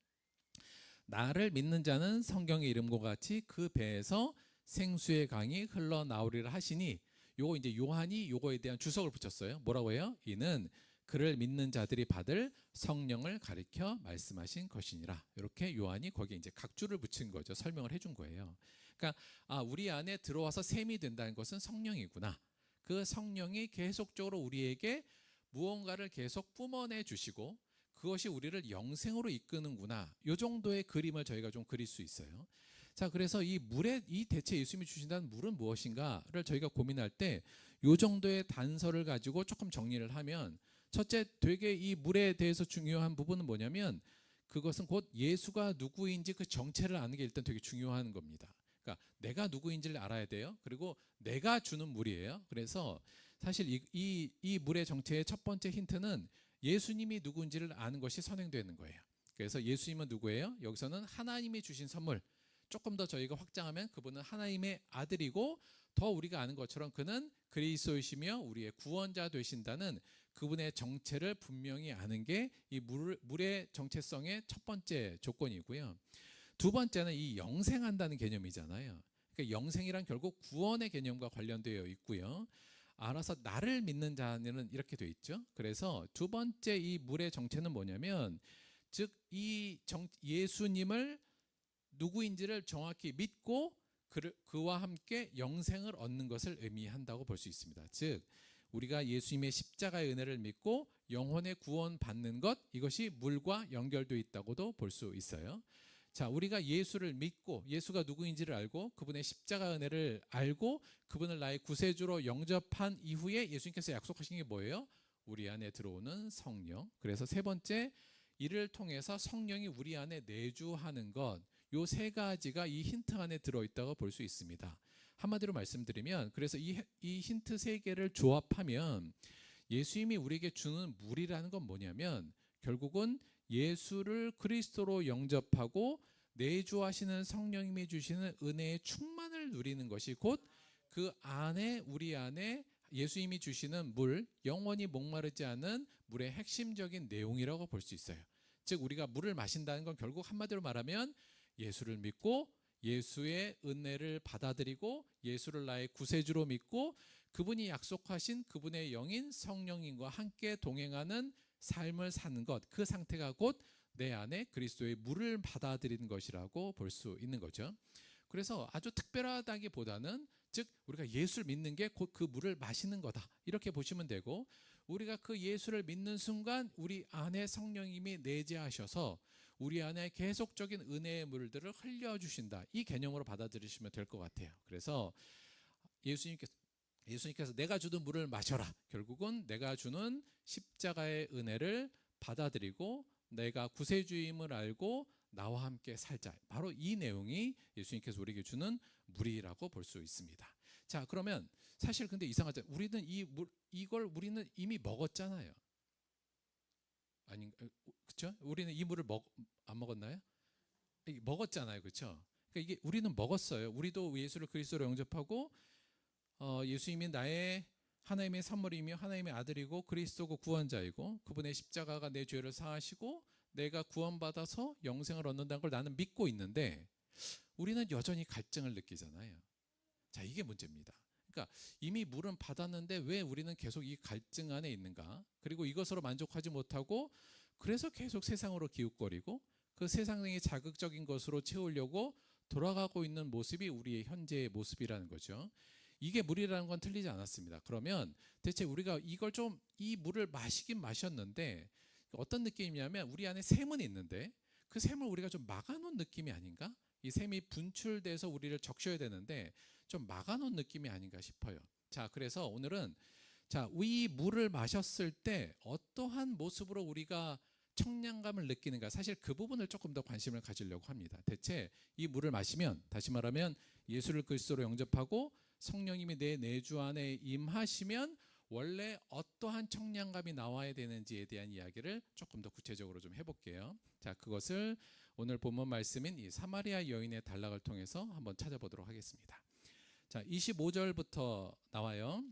나를 믿는 자는 성경의 이름과 같이 그 배에서 생수의 강이 흘러나오리라 하시니, 요거 이제 요한이 요거에 대한 주석을 붙였어요. 뭐라고 해요? 이는 그를 믿는 자들이 받을 성령을 가리켜 말씀하신 것이니라. 이렇게 요한이 거기에 이제 각주를 붙인 거죠. 설명을 해준 거예요. 그러니까 우리 안에 들어와서 샘이 된다는 것은 성령이구나. 그 성령이 계속적으로 우리에게 무언가를 계속 뿜어내 주시고 그것이 우리를 영생으로 이끄는구나. 이 정도의 그림을 저희가 좀 그릴 수 있어요. 자, 그래서 이 물에 이 대체 예수님이 주신다는 물은 무엇인가를 저희가 고민할 때 이 정도의 단서를 가지고 조금 정리를 하면, 첫째, 되게 이 물에 대해서 중요한 부분은 뭐냐면 그것은 곧 예수가 누구인지 그 정체를 아는 게 일단 되게 중요한 겁니다. 그러니까 내가 누구인지를 알아야 돼요. 그리고 내가 주는 물이에요. 그래서 사실 이 물의 정체의 첫 번째 힌트는 예수님이 누구인지를 아는 것이 선행되는 거예요. 그래서 예수님은 누구예요? 여기서는 하나님이 주신 선물. 조금 더 저희가 확장하면 그분은 하나님의 아들이고, 더 우리가 아는 것처럼 그는 그리스도이시며 우리의 구원자 되신다는 그분의 정체를 분명히 아는 게 이 물의 정체성의 첫 번째 조건이고요. 두 번째는 이 영생한다는 개념이잖아요. 그러니까 영생이란 결국 구원의 개념과 관련되어 있고요. 알아서 나를 믿는 자는 이렇게 돼 있죠. 그래서 두 번째 이 물의 정체는 뭐냐면, 즉 이 예수님을 누구인지를 정확히 믿고 그와 함께 영생을 얻는 것을 의미한다고 볼 수 있습니다. 즉 우리가 예수님의 십자가의 은혜를 믿고 영혼의 구원 받는 것, 이것이 물과 연결되어 있다고도 볼 수 있어요. 자, 우리가 예수를 믿고 예수가 누구인지를 알고 그분의 십자가 은혜를 알고 그분을 나의 구세주로 영접한 이후에 예수님께서 약속하신 게 뭐예요? 우리 안에 들어오는 성령. 그래서 세 번째, 이를 통해서 성령이 우리 안에 내주하는 것, 요 세 가지가 이 힌트 안에 들어있다고 볼 수 있습니다. 한마디로 말씀드리면, 그래서 이 힌트 세 개를 조합하면 예수님이 우리에게 주는 물이라는 건 뭐냐면, 결국은 예수를 그리스도로 영접하고 내주하시는 성령님이 주시는 은혜의 충만을 누리는 것이 곧 그 안에, 우리 안에 예수님이 주시는 물, 영원히 목마르지 않은 물의 핵심적인 내용이라고 볼 수 있어요. 즉 우리가 물을 마신다는 건 결국 한마디로 말하면 예수를 믿고 예수의 은혜를 받아들이고 예수를 나의 구세주로 믿고 그분이 약속하신 그분의 영인 성령님과 함께 동행하는 삶을 사는 것, 그 상태가 곧 내 안에 그리스도의 물을 받아들이는 것이라고 볼 수 있는 거죠. 그래서 아주 특별하다기보다는, 즉 우리가 예수를 믿는 게 곧 그 물을 마시는 거다, 이렇게 보시면 되고, 우리가 그 예수를 믿는 순간 우리 안에 성령님이 내재하셔서 우리 안에 계속적인 은혜의 물들을 흘려주신다, 이 개념으로 받아들이시면 될 것 같아요. 그래서 예수님께서 내가 주는 물을 마셔라, 결국은 내가 주는 십자가의 은혜를 받아들이고 내가 구세주임을 알고 나와 함께 살자, 바로 이 내용이 예수님께서 우리에게 주는 물이라고 볼 수 있습니다. 자, 그러면 사실 근데 이상하죠. 우리는 이걸 우리는 이미 먹었잖아요. 아니, 그렇죠? 우리는 이 물을 안 먹었나요? 먹었잖아요, 그렇죠? 그러니까 이게 우리는 먹었어요. 우리도 예수를 그리스도로 영접하고 예수님이 나의 하나님의 선물이며 하나님의 아들이고 그리스도고 구원자이고 그분의 십자가가 내 죄를 사하시고 내가 구원받아서 영생을 얻는다는 걸 나는 믿고 있는데, 우리는 여전히 갈증을 느끼잖아요. 자, 이게 문제입니다. 그러니까 이미 물은 받았는데 왜 우리는 계속 이 갈증 안에 있는가? 그리고 이것으로 만족하지 못하고 그래서 계속 세상으로 기웃거리고 그 세상의 자극적인 것으로 채우려고 돌아가고 있는 모습이 우리의 현재의 모습이라는 거죠. 이게 물이라는 건 틀리지 않았습니다. 그러면 대체 우리가 이 물을 마시긴 마셨는데 어떤 느낌이냐면, 우리 안에 샘은 있는데 그 샘을 우리가 좀 막아놓은 느낌이 아닌가? 이 샘이 분출돼서 우리를 적셔야 되는데 좀 막아놓은 느낌이 아닌가 싶어요. 자, 그래서 오늘은 이 물을 마셨을 때 어떠한 모습으로 우리가 청량감을 느끼는가, 사실 그 부분을 조금 더 관심을 가지려고 합니다. 대체 이 물을 마시면, 다시 말하면 예수를 그리스도로 영접하고 성령님이 내 내주 안에 임하시면 원래 어떠한 청량감이 나와야 되는지에 대한 이야기를 조금 더 구체적으로 좀 해볼게요. 자, 그것을 오늘 본문 말씀인 이 사마리아 여인의 단락을 통해서 한번 찾아보도록 하겠습니다. 자, 25절부터 나와요.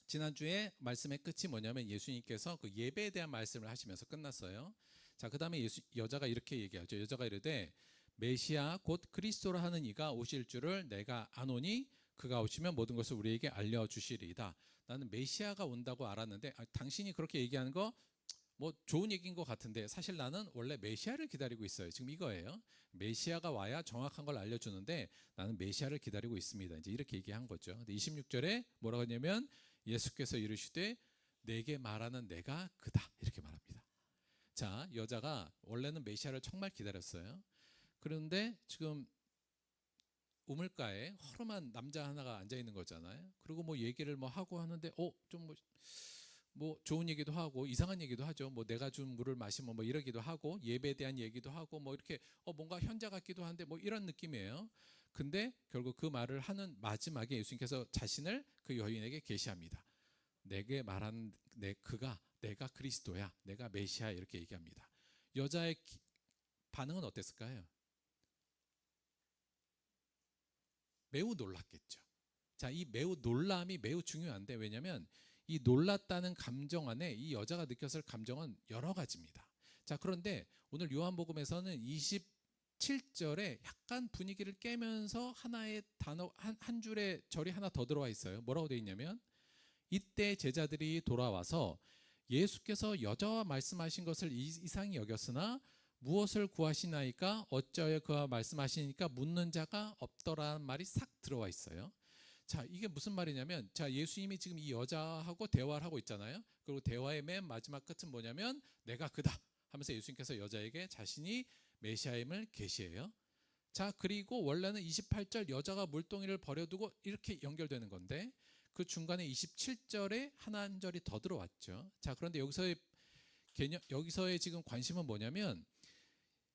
지난주에 말씀의 끝이 뭐냐면 예수님께서 그 예배에 대한 말씀을 하시면서 끝났어요. 자, 그 다음에 여자가 이렇게 얘기하죠. 여자가 이르되 메시아 곧 그리스도라 하는 이가 오실 줄을 내가 아노니 그가 오시면 모든 것을 우리에게 알려주시리이다. 나는 메시아가 온다고 알았는데 당신이 그렇게 얘기하는 거 뭐 좋은 얘기인 것 같은데 사실 나는 원래 메시아를 기다리고 있어요. 지금 이거예요. 메시아가 와야 정확한 걸 알려주는데 나는 메시아를 기다리고 있습니다. 이제 이렇게 얘기한 거죠. 근데 26절에 뭐라고 하냐면 예수께서 이르시되 내게 말하는 내가 그다, 이렇게 말합니다. 자, 여자가 원래는 메시아를 정말 기다렸어요. 그런데 지금 우물가에 허름한 남자 하나가 앉아 있는 거잖아요. 그리고 뭐 얘기를 뭐 하고 하는데 좀 뭐 좋은 얘기도 하고 이상한 얘기도 하죠. 뭐 내가 준 물을 마시면 뭐 이러기도 하고 예배에 대한 얘기도 하고 뭐 이렇게 뭔가 현자 같기도 한데 뭐 이런 느낌이에요. 근데 결국 그 말을 하는 마지막에 예수님께서 자신을 그 여인에게 계시합니다. 내게 말한 그가 내가 그리스도야, 내가 메시아 이렇게 얘기합니다. 여자의 반응은 어땠을까요? 매우 놀랐겠죠. 자, 이 매우 놀람이 매우 중요한데 왜냐하면 이 놀랐다는 감정 안에 이 여자가 느꼈을 감정은 여러 가지입니다. 자, 그런데 오늘 요한복음에서는 27절에 약간 분위기를 깨면서 하나의 단어 한 줄의 절이 하나 더 들어와 있어요. 뭐라고 되어 있냐면 이때 제자들이 돌아와서 예수께서 여자와 말씀하신 것을 이상히 여겼으나 무엇을 구하시나이까 어찌하여 그와 말씀하시니까 묻는 자가 없더라는 말이 싹 들어와 있어요. 자, 이게 무슨 말이냐면 자, 예수님이 지금 이 여자하고 대화를 하고 있잖아요. 그리고 대화의 맨 마지막 끝은 뭐냐면 내가 그다 하면서 예수님께서 여자에게 자신이 메시아임을 계시해요. 자, 그리고 원래는 28절 여자가 물동이를 버려두고 이렇게 연결되는 건데 그 중간에 27절에 하나 한 절이 더 들어왔죠. 자, 그런데 여기서의 지금 관심은 뭐냐면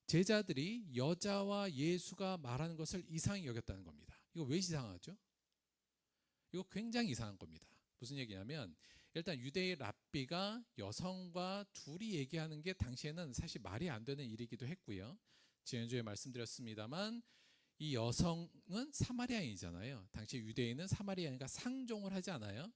제자들이 여자와 예수가 말하는 것을 이상히 여겼다는 겁니다. 이거 왜 이상하죠? 이거 굉장히 이상한 겁니다. 무슨 얘기냐면 일단 유대의 랍비가 여성과 둘이 얘기하는 게 당시에는 사실 말이 안 되는 일이기도 했고요. 지난주에 말씀드렸습니다만 이 여성은 사마리아인이잖아요. 당시 유대인은 사마리아인과 상종을 하지 않아요.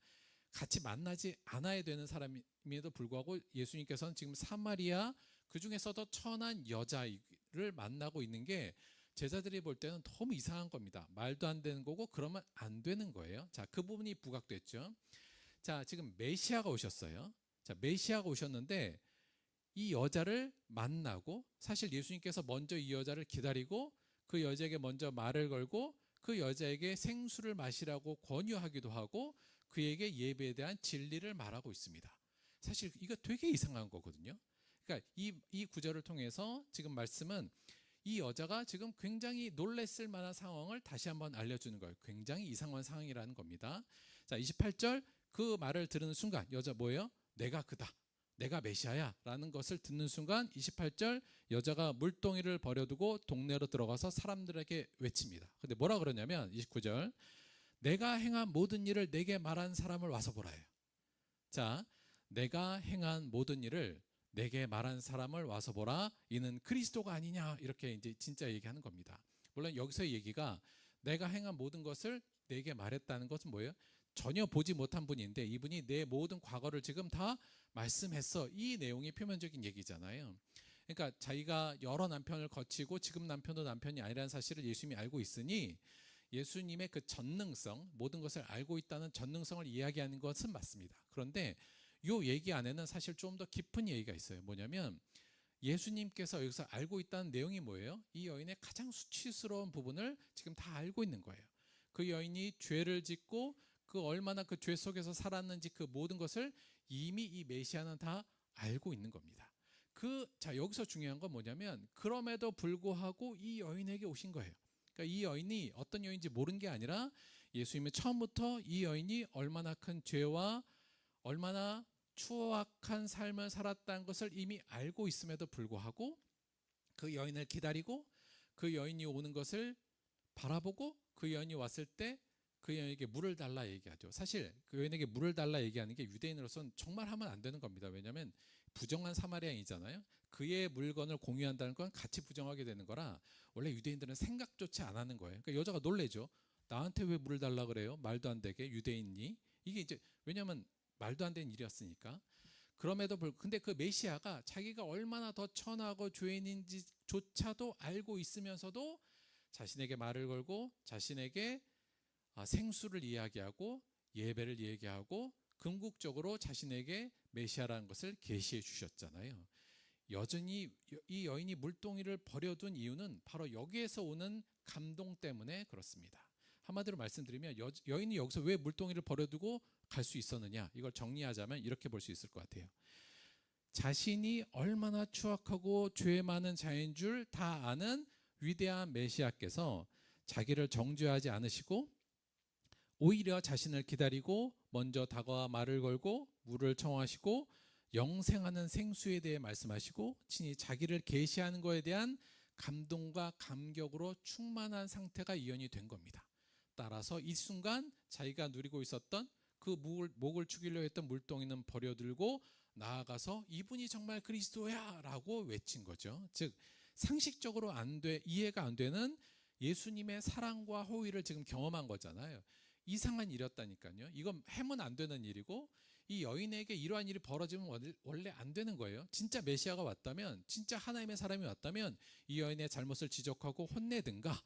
같이 만나지 않아야 되는 사람임에도 불구하고 예수님께서는 지금 사마리아 그 중에서도 천한 여자를 만나고 있는 게 제자들이 볼 때는 너무 이상한 겁니다. 말도 안 되는 거고 그러면 안 되는 거예요. 자, 그 부분이 부각됐죠. 자, 지금 메시아가 오셨어요. 자, 메시아가 오셨는데 이 여자를 만나고 사실 예수님께서 먼저 이 여자를 기다리고 그 여자에게 먼저 말을 걸고 그 여자에게 생수를 마시라고 권유하기도 하고 그에게 예배에 대한 진리를 말하고 있습니다. 사실 이거 되게 이상한 거거든요. 그러니까 이 구절을 통해서 지금 말씀은 이 여자가 지금 굉장히 놀랬을 만한 상황을 다시 한번 알려주는 거예요. 굉장히 이상한 상황이라는 겁니다. 자, 28절 그 말을 들은 순간 여자 뭐예요? 내가 그다. 내가 메시아야 라는 것을 듣는 순간 28절 여자가 물동이를 버려두고 동네로 들어가서 사람들에게 외칩니다. 근데 뭐라 그러냐면 29절 내가 행한 모든 일을 내게 말한 사람을 와서 보라요. 자, 내가 행한 모든 일을 내게 말한 사람을 와서 보라. 이는 그리스도가 아니냐 이렇게 이제 진짜 얘기하는 겁니다. 물론 여기서의 얘기가 내가 행한 모든 것을 내게 말했다는 것은 뭐예요? 전혀 보지 못한 분인데 이분이 내 모든 과거를 지금 다 말씀했어. 이 내용이 표면적인 얘기잖아요. 그러니까 자기가 여러 남편을 거치고 지금 남편도 남편이 아니라는 사실을 예수님이 알고 있으니 예수님의 그 전능성, 모든 것을 알고 있다는 전능성을 이야기하는 것은 맞습니다. 그런데 이 얘기 안에는 사실 좀 더 깊은 얘기가 있어요. 뭐냐면 예수님께서 여기서 알고 있다는 내용이 뭐예요? 이 여인의 가장 수치스러운 부분을 지금 다 알고 있는 거예요. 그 여인이 죄를 짓고 그 얼마나 그 죄 속에서 살았는지 그 모든 것을 이미 이 메시아는 다 알고 있는 겁니다. 자, 여기서 중요한 건 뭐냐면 그럼에도 불구하고 이 여인에게 오신 거예요. 그러니까 이 여인이 어떤 여인인지 모르는 게 아니라 예수님은 처음부터 이 여인이 얼마나 큰 죄와 얼마나 추악한 삶을 살았다는 것을 이미 알고 있음에도 불구하고 그 여인을 기다리고 그 여인이 오는 것을 바라보고 그 여인이 왔을 때 그 여인에게 물을 달라 얘기하죠. 사실 그 여인에게 물을 달라 얘기하는 게 유대인으로서는 정말 하면 안 되는 겁니다. 왜냐하면 부정한 사마리아인이잖아요. 그의 물건을 공유한다는 건 같이 부정하게 되는 거라 원래 유대인들은 생각조차 안 하는 거예요. 그러니까 여자가 놀래죠. 나한테 왜 물을 달라 그래요? 말도 안 되게 유대인이. 이게 이제 왜냐하면 말도 안 되는 일이었으니까. 그럼에도 불구하고 근데 그 메시아가 자기가 얼마나 더 천하고 죄인인지조차도 알고 있으면서도 자신에게 말을 걸고 자신에게 생수를 이야기하고 예배를 얘기하고 궁극적으로 자신에게 메시아라는 것을 계시해 주셨잖아요. 여전히 이 여인이 물동이를 버려둔 이유는 바로 여기에서 오는 감동 때문에 그렇습니다. 한마디로 말씀드리면 여인이 여기서 왜 물동이를 버려두고 갈 수 있었느냐, 이걸 정리하자면 이렇게 볼 수 있을 것 같아요. 자신이 얼마나 추악하고 죄 많은 자인 줄 다 아는 위대한 메시아께서 자기를 정죄하지 않으시고 오히려 자신을 기다리고 먼저 다가와 말을 걸고 물을 청하시고 영생하는 생수에 대해 말씀하시고 친히 자기를 계시하는 것에 대한 감동과 감격으로 충만한 상태가 이연이 된 겁니다. 따라서 이 순간 자기가 누리고 있었던 그 목을 죽이려 했던 물동이는 버려들고 나아가서 이분이 정말 그리스도야 라고 외친 거죠. 즉 상식적으로 이해가 안 되는 예수님의 사랑과 호의를 지금 경험한 거잖아요. 이상한 일이었다니까요. 이건 해면 안 되는 일이고 이 여인에게 이러한 일이 벌어지면 원래 안 되는 거예요. 진짜 메시아가 왔다면, 진짜 하나님의 사람이 왔다면 이 여인의 잘못을 지적하고 혼내든가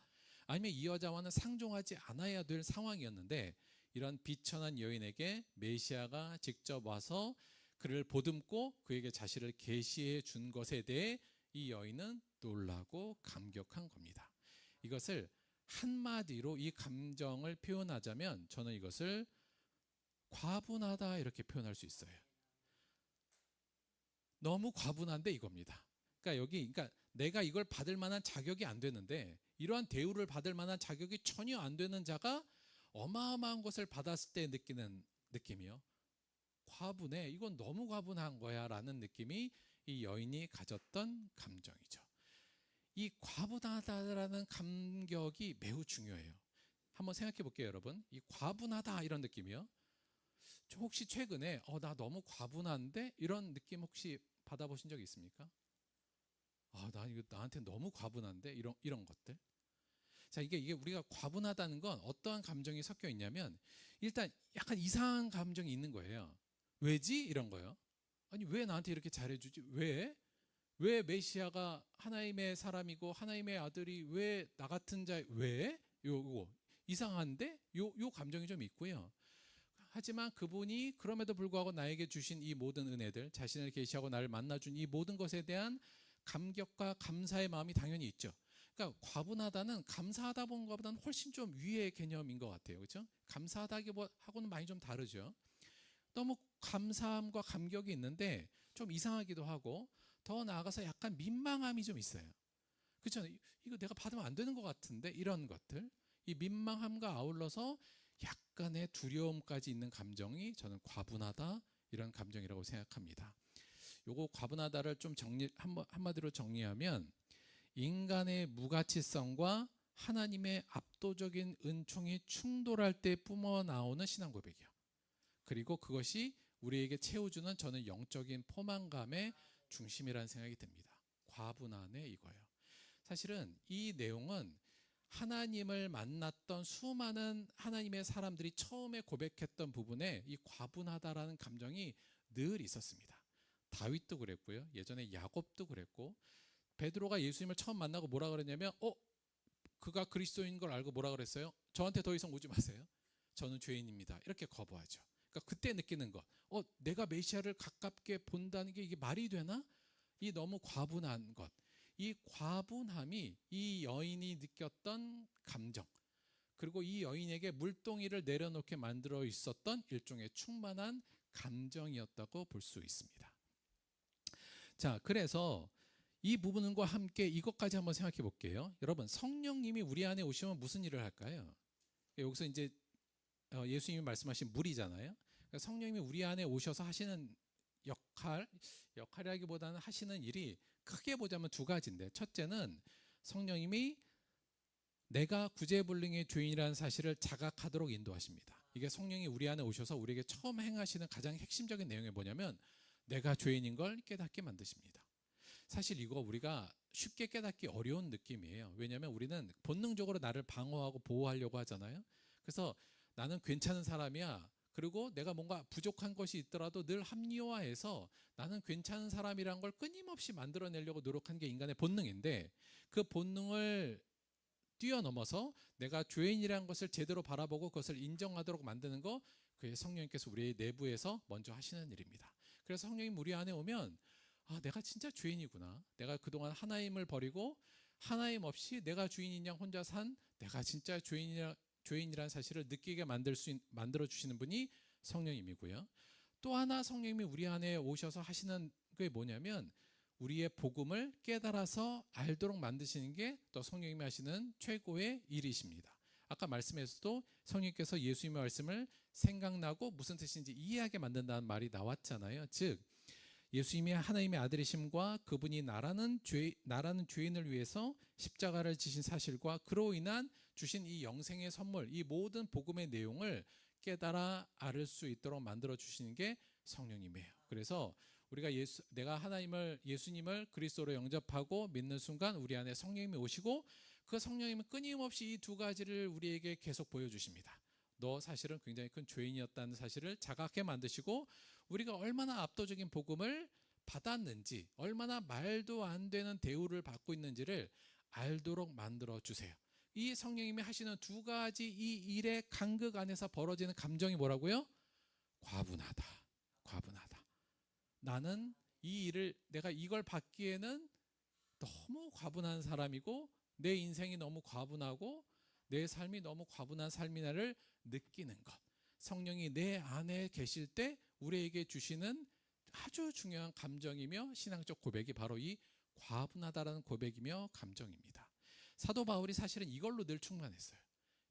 아니면 이 여자와는 상종하지 않아야 될 상황이었는데 이런 비천한 여인에게 메시아가 직접 와서 그를 보듬고 그에게 자신을 계시해 준 것에 대해 이 여인은 놀라고 감격한 겁니다. 이것을 한마디로 이 감정을 표현하자면 저는 이것을 과분하다 이렇게 표현할 수 있어요. 너무 과분한데 이겁니다. 그러니까 내가 이걸 받을 만한 자격이 안 되는데 이러한 대우를 받을 만한 자격이 전혀 안 되는 자가 어마어마한 것을 받았을 때 느끼는 느낌이요. 과분해. 이건 너무 과분한 거야 라는 느낌이 이 여인이 가졌던 감정이죠. 이 과분하다라는 감격이 매우 중요해요. 한번 생각해 볼게요, 여러분. 이 과분하다 이런 느낌이요. 저 혹시 최근에 나 너무 과분한데 이런 느낌 혹시 받아보신 적 있습니까? 나 이거 나한테 너무 과분한데 이런 것들. 자, 이게 우리가 과분하다는 건 어떠한 감정이 섞여 있냐면 일단 약간 이상한 감정이 있는 거예요. 왜지? 이런 거예요. 아니 왜 나한테 이렇게 잘해주지? 왜 메시아가 하나님의 사람이고 하나님의 아들이 왜 나 같은 자 왜? 요거 이상한데 요 감정이 좀 있고요. 하지만 그분이 그럼에도 불구하고 나에게 주신 이 모든 은혜들, 자신을 계시하고 나를 만나준 이 모든 것에 대한 감격과 감사의 마음이 당연히 있죠. 그러니까 과분하다는 감사하다 본 것보다는 훨씬 좀 위의 개념인 것 같아요. 그렇죠? 감사하다하고는 많이 좀 다르죠. 너무 감사함과 감격이 있는데 좀 이상하기도 하고 더 나아가서 약간 민망함이 좀 있어요. 그렇죠? 이거 내가 받으면 안 되는 것 같은데 이런 것들, 이 민망함과 아울러서 약간의 두려움까지 있는 감정이 저는 과분하다 이런 감정이라고 생각합니다. 요거 과분하다를 좀 한마디로 정리하면 인간의 무가치성과 하나님의 압도적인 은총이 충돌할 때 뿜어 나오는 신앙 고백이요. 그리고 그것이 우리에게 채워주는 저는 영적인 포만감의 중심이라는 생각이 듭니다. 과분하네 이거예요. 사실은 이 내용은 하나님을 만났던 수많은 하나님의 사람들이 처음에 고백했던 부분에 이 과분하다라는 감정이 늘 있었습니다. 다윗도 그랬고요. 예전에 야곱도 그랬고 베드로가 예수님을 처음 만나고 뭐라 그랬냐면 그가 그리스도인 걸 알고 뭐라 그랬어요? 저한테 더 이상 오지 마세요. 저는 죄인입니다. 이렇게 거부하죠. 그러니까 그때 느끼는 것, 내가 메시아를 가깝게 본다는 게 이게 말이 되나? 이 너무 과분한 것, 이 과분함이 이 여인이 느꼈던 감정, 그리고 이 여인에게 물동이를 내려놓게 만들어 있었던 일종의 충만한 감정이었다고 볼 수 있습니다. 자, 그래서 이 부분과 함께 이것까지 한번 생각해 볼게요. 여러분, 성령님이 우리 안에 오시면 무슨 일을 할까요? 여기서 이제 예수님이 말씀하신 물이잖아요. 성령님이 우리 안에 오셔서 하시는 역할이라기보다는 하시는 일이 크게 보자면 두 가지인데, 첫째는 성령님이 내가 구제불능의 죄인이라는 사실을 자각하도록 인도하십니다. 이게 성령이 우리 안에 오셔서 우리에게 처음 행하시는 가장 핵심적인 내용이 뭐냐면 내가 죄인인 걸 깨닫게 만드십니다. 사실 이거 우리가 쉽게 깨닫기 어려운 느낌이에요. 왜냐하면 우리는 본능적으로 나를 방어하고 보호하려고 하잖아요. 그래서 나는 괜찮은 사람이야. 그리고 내가 뭔가 부족한 것이 있더라도 늘 합리화해서 나는 괜찮은 사람이란 걸 끊임없이 만들어내려고 노력하는 게 인간의 본능인데, 그 본능을 뛰어넘어서 내가 죄인이라는 것을 제대로 바라보고 그것을 인정하도록 만드는 거, 그게 성령님께서 우리 내부에서 먼저 하시는 일입니다. 그래서 성령님 우리 안에 오면 내가 진짜 죄인이구나. 내가 그동안 하나님을 버리고 하나님 없이 내가 주인인 양 혼자 산 내가 진짜 죄인이라는 사실을 느끼게 만들어 주시는 분이 성령님이고요. 또 하나 성령님이 우리 안에 오셔서 하시는 그게 뭐냐면 우리의 복음을 깨달아서 알도록 만드시는 게 또 성령님이 하시는 최고의 일이십니다. 아까 말씀에서도 성령님께서 예수님의 말씀을 생각나고 무슨 뜻인지 이해하게 만든다는 말이 나왔잖아요. 즉 예수님이 하나님의 아들이심과 그분이 나라는 죄인을 위해서 십자가를 지신 사실과 그로 인한 주신 이 영생의 선물, 이 모든 복음의 내용을 깨달아 알 수 있도록 만들어 주시는 게 성령님이에요. 그래서 우리가 내가 예수님을 그리스도로 영접하고 믿는 순간 우리 안에 성령님이 오시고 그 성령님은 끊임없이 이 두 가지를 우리에게 계속 보여주십니다. 너 사실은 굉장히 큰 죄인이었다는 사실을 자각하게 만드시고 우리가 얼마나 압도적인 복음을 받았는지, 얼마나 말도 안 되는 대우를 받고 있는지를 알도록 만들어 주세요. 이 성령님이 하시는 두 가지 이 일의 간극 안에서 벌어지는 감정이 뭐라고요? 과분하다. 나는 이 일을, 내가 이걸 받기에는 너무 과분한 사람이고 내 인생이 너무 과분하고 내 삶이 너무 과분한 삶이나를 느끼는 것. 성령이 내 안에 계실 때 우리에게 주시는 아주 중요한 감정이며 신앙적 고백이 바로 이 과분하다라는 고백이며 감정입니다. 사도 바울이 사실은 이걸로 늘 충만했어요.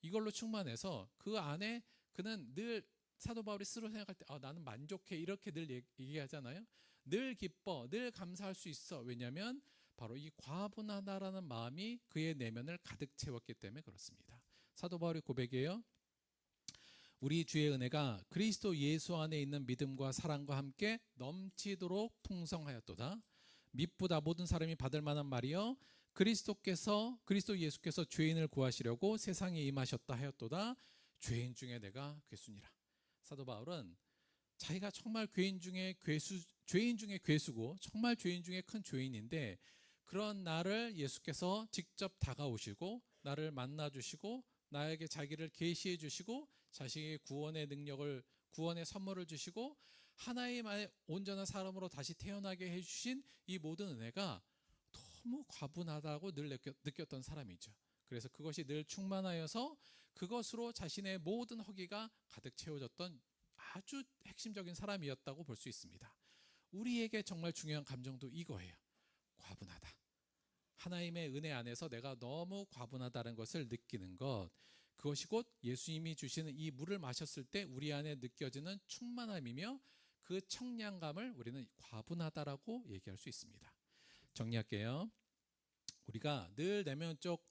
이걸로 충만해서 그 안에 그는 늘 사도 바울이 스스로 생각할 때 나는 만족해 이렇게 늘 얘기하잖아요. 늘 기뻐, 늘 감사할 수 있어. 왜냐하면 바로 이 과분하다라는 마음이 그의 내면을 가득 채웠기 때문에 그렇습니다. 사도 바울의 고백이에요. 우리 주의 은혜가 그리스도 예수 안에 있는 믿음과 사랑과 함께 넘치도록 풍성하였도다. mit보다 모든 사람이 받을 만한 말이요 그리스도 예수께서 죄인을 구하시려고 세상에 임하셨다 하였도다. 죄인 중에 내가 괴수니라. 사도 바울은 자기가 정말 죄인 중에 괴수고 정말 죄인 중에 큰 죄인인데 그런 나를 예수께서 직접 다가오시고 나를 만나주시고 나에게 자기를 계시해 주시고 자신의 구원의 능력을, 구원의 선물을 주시고 하나님의 온전한 사람으로 다시 태어나게 해주신 이 모든 은혜가 너무 과분하다고 늘 느꼈던 사람이죠. 그래서 그것이 늘 충만하여서 그것으로 자신의 모든 허기가 가득 채워졌던 아주 핵심적인 사람이었다고 볼 수 있습니다. 우리에게 정말 중요한 감정도 이거예요. 과분하다. 하나님의 은혜 안에서 내가 너무 과분하다는 것을 느끼는 것. 그것이 곧 예수님이 주시는 이 물을 마셨을 때 우리 안에 느껴지는 충만함이며 그 청량감을 우리는 과분하다라고 얘기할 수 있습니다. 정리할게요. 우리가 늘 내면적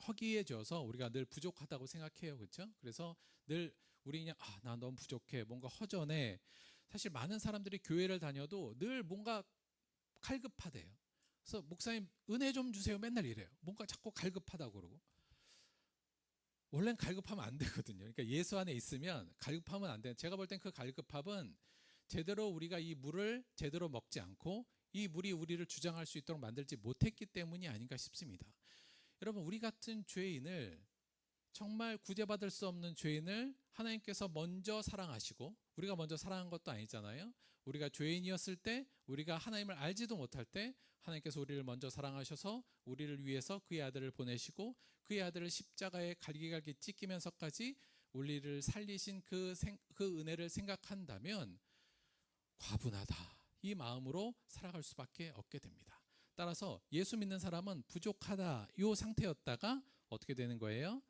허기에 져서 우리가 늘 부족하다고 생각해요. 그렇죠? 그래서 늘 우리 그냥 나 너무 부족해. 뭔가 허전해. 사실 많은 사람들이 교회를 다녀도 늘 뭔가 갈급하대요. 그래서 목사님 은혜 좀 주세요. 맨날 이래요. 뭔가 자꾸 갈급하다고 그러고. 원래는 갈급하면 안 되거든요. 그러니까 예수 안에 있으면 갈급하면 안 돼요. 제가 볼 땐 그 갈급함은 제대로 우리가 이 물을 제대로 먹지 않고 이 물이 우리를 주장할 수 있도록 만들지 못했기 때문이 아닌가 싶습니다. 여러분, 우리 같은 죄인을, 정말 구제받을 수 없는 죄인을 하나님께서 먼저 사랑하시고, 우리가 먼저 사랑한 것도 아니잖아요. 우리가 죄인이었을 때, 우리가 하나님을 알지도 못할 때 하나님께서 우리를 먼저 사랑하셔서 우리를 위해서 그의 아들을 보내시고 그의 아들을 십자가에 갈기갈기 찢기면서까지 우리를 살리신 그 은혜를 생각한다면 과분하다, 이 마음으로 살아갈 수밖에 없게 됩니다. 따라서 예수 믿는 사람은 부족하다 이 상태였다가 어떻게 되는 거예요?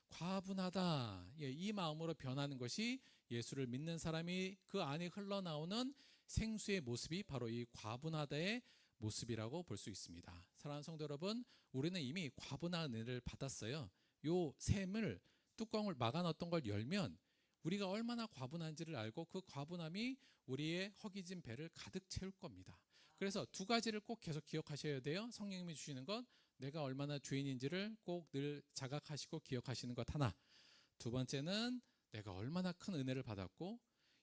과분하다, 이 마음으로 변하는 것이 예수를 믿는 사람이 그 안에 흘러나오는 생수의 모습이 바로 이 과분하다의 모습이라고 볼 수 있습니다. 사랑하는 성도 여러분, 우리는 이미 과분한 은혜를 받았어요. 요 샘을, 뚜껑을 막아놨던 걸 열면 우리가 얼마나 과분한지를 알고 그 과분함이 우리의 허기진 배를 가득 채울 겁니다. 그래서 두 가지를 꼭 계속 기억하셔야 돼요. 성령님이 주시는 것, 내가 얼마나 죄인인지를 꼭 늘 자각하시고 기억하시는 것 하나. 두 번째는 내가 얼마나 큰 은혜를 받았고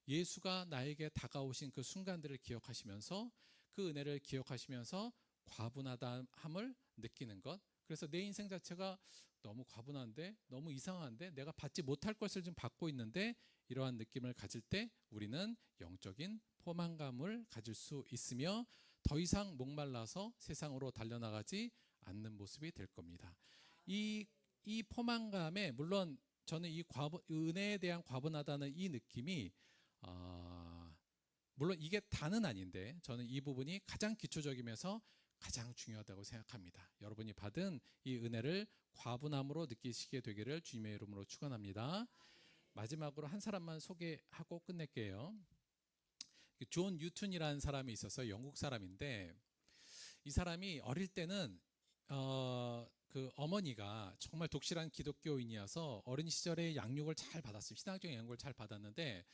예수가 나에게 다가오신 그 순간들을 기억하시면서 그 은혜를 기억하시면서 과분하다함을 느끼는 것. 그래서 내 인생 자체가 너무 과분한데, 너무 이상한데, 내가 받지 못할 것을 좀 받고 있는데, 이러한 느낌을 가질 때 우리는 영적인 포만감을 가질 수 있으며 더 이상 목말라서 세상으로 달려나가지 않는 모습이 될 겁니다. 이 포만감에, 물론 저는 이 은혜에 대한 과분하다는 이 느낌이 물론 이게 다는 아닌데 저는 이 부분이 가장 기초적이면서 가장 중요하다고 생각합니다. 여러분이 받은 이 은혜를 과분함으로 느끼시게 되기를 주님의 이름으로 축원합니다. 마지막으로 한 사람만 소개하고 끝낼게요. 존 뉴턴이라는 사람이 있어서 영국 사람인데, 이 사람이 어릴 때는 그 어머니가 정말 독실한 기독교인이어서 어린 시절에 양육을 잘 받았어요. 신앙적인 양육을 잘 받았는데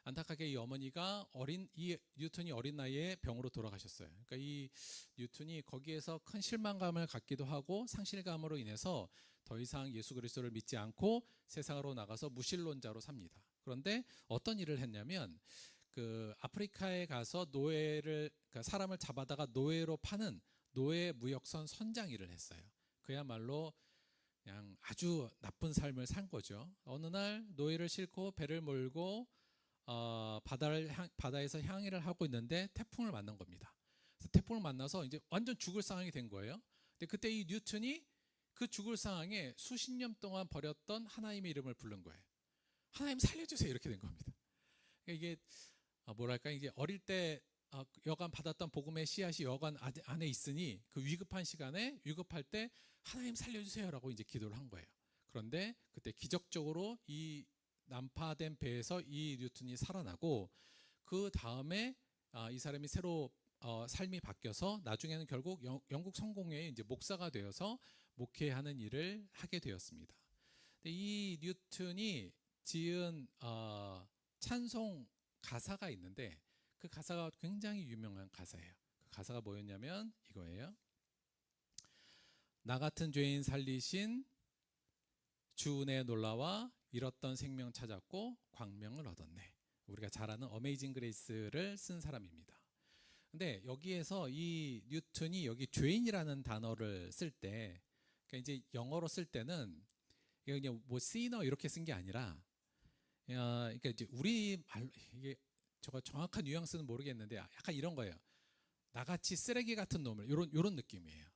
안타깝게 이 어머니가 이 뉴턴이 어린 나이에 병으로 돌아가셨어요. 그러니까 이 뉴턴이 거기에서 큰 실망감을 갖기도 하고 상실감으로 인해서 더 이상 예수 그리스도를 믿지 않고 세상으로 나가서 무신론자로 삽니다. 그런데 어떤 일을 했냐면 그 아프리카에 가서 그러니까 사람을 잡아다가 노예로 파는 노예 무역선 선장 일을 했어요. 그야말로 그냥 아주 나쁜 삶을 산 거죠. 어느 날 노예를 싣고 배를 몰고 바다에서 항해를 하고 있는데 태풍을 만난 겁니다. 그래서 태풍을 만나서 이제 완전 죽을 상황이 된 거예요. 근데 그때 이 뉴턴이 그 죽을 상황에 수십 년 동안 버렸던 하나님의 이름을 부른 거예요. 하나님 살려주세요, 이렇게 된 겁니다. 그러니까 이게 뭐랄까, 이게 어릴 때 여간 받았던 복음의 씨앗이 여간 안에 있으니 그 위급한 시간에 위급할 때 하나님 살려주세요라고 이제 기도를 한 거예요. 그런데 그때 기적적으로 이 난파된 배에서 이 뉴턴이 살아나고 그 다음에 이 사람이 새로 삶이 바뀌어서 나중에는 결국 영국 성공회의 이제 목사가 되어서 목회하는 일을 하게 되었습니다. 근데 이 뉴턴이 지은 찬송 가사가 있는데 그 가사가 굉장히 유명한 가사예요. 그 가사가 뭐였냐면 이거예요. 나 같은 죄인 살리신 주 은혜에 놀라와 잃었던 생명 찾았고 광명을 얻었네. 우리가 잘 아는 어메이징 그레이스를 쓴 사람입니다. 근데 여기에서 이 뉴턴이 여기 죄인이라는 단어를 쓸 때, 그러니까 이제 영어로 쓸 때는 이게 그냥 뭐 시너 이렇게 쓴 게 아니라, 그러니까 이제 우리 말 이게 제가 정확한 뉘앙스는 모르겠는데 약간 이런 거예요. 나같이 쓰레기 같은 놈을 요런 느낌이에요.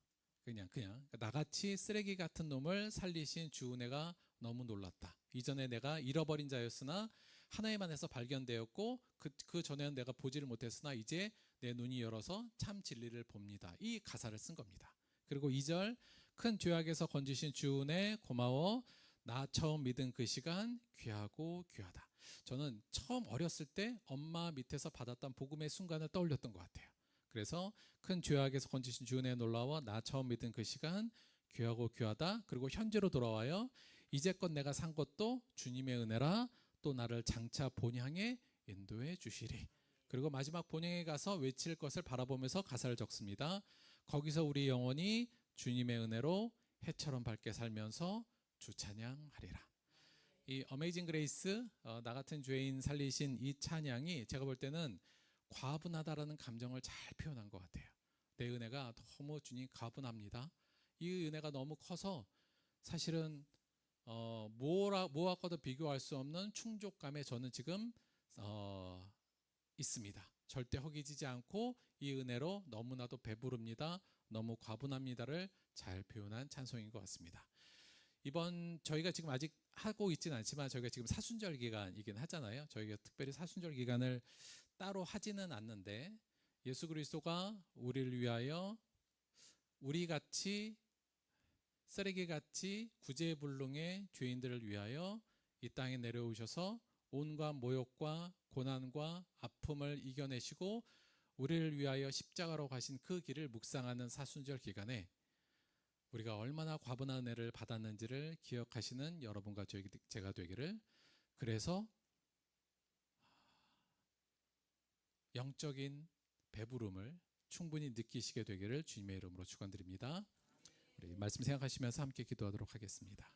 그냥 나같이 쓰레기 같은 놈을 살리신 주 은혜가 너무 놀랐다. 이전에 내가 잃어버린 자였으나 하나님 안에서 발견되었고 그 전에는 내가 보지를 못했으나 이제 내 눈이 열어서 참 진리를 봅니다. 이 가사를 쓴 겁니다. 그리고 2절 큰 죄악에서 건지신 주 은혜 고마워. 나 처음 믿은 그 시간 귀하고 귀하다. 저는 처음 어렸을 때 엄마 밑에서 받았던 복음의 순간을 떠올렸던 것 같아요. 그래서 큰 죄악에서 건지신 주 은혜에 놀라워 나 처음 믿은 그 시간 귀하고 귀하다. 그리고 현재로 돌아와요. 이제껏 내가 산 것도 주님의 은혜라. 또 나를 장차 본향에 인도해 주시리. 그리고 마지막 본향에 가서 외칠 것을 바라보면서 가사를 적습니다. 거기서 우리 영혼이 주님의 은혜로 해처럼 밝게 살면서 주 찬양하리라. 이 어메이징 그레이스, 나 같은 죄인 살리신 이 찬양이 제가 볼 때는 과분하다라는 감정을 잘 표현한 것 같아요. 내 은혜가 너무 주님 과분합니다. 이 은혜가 너무 커서 사실은 뭐하고도 비교할 수 없는 충족감에 저는 지금 있습니다. 절대 허기지지 않고 이 은혜로 너무나도 배부릅니다. 너무 과분합니다를 잘 표현한 찬송인 것 같습니다. 이번 저희가 지금 아직 하고 있지는 않지만 저희가 지금 사순절 기간이긴 하잖아요. 저희가 특별히 사순절 기간을 따로 하지는 않는데 예수 그리스도가 우리를 위하여 우리같이 쓰레기같이 구제불능의 죄인들을 위하여 이 땅에 내려오셔서 온갖 모욕과 고난과 아픔을 이겨내시고 우리를 위하여 십자가로 가신 그 길을 묵상하는 사순절 기간에 우리가 얼마나 과분한 은혜를 받았는지를 기억하시는 여러분과 제가 되기를, 그래서 영적인 배부름을 충분히 느끼시게 되기를 주님의 이름으로 축원드립니다. 우리 말씀 생각하시면서 함께 기도하도록 하겠습니다.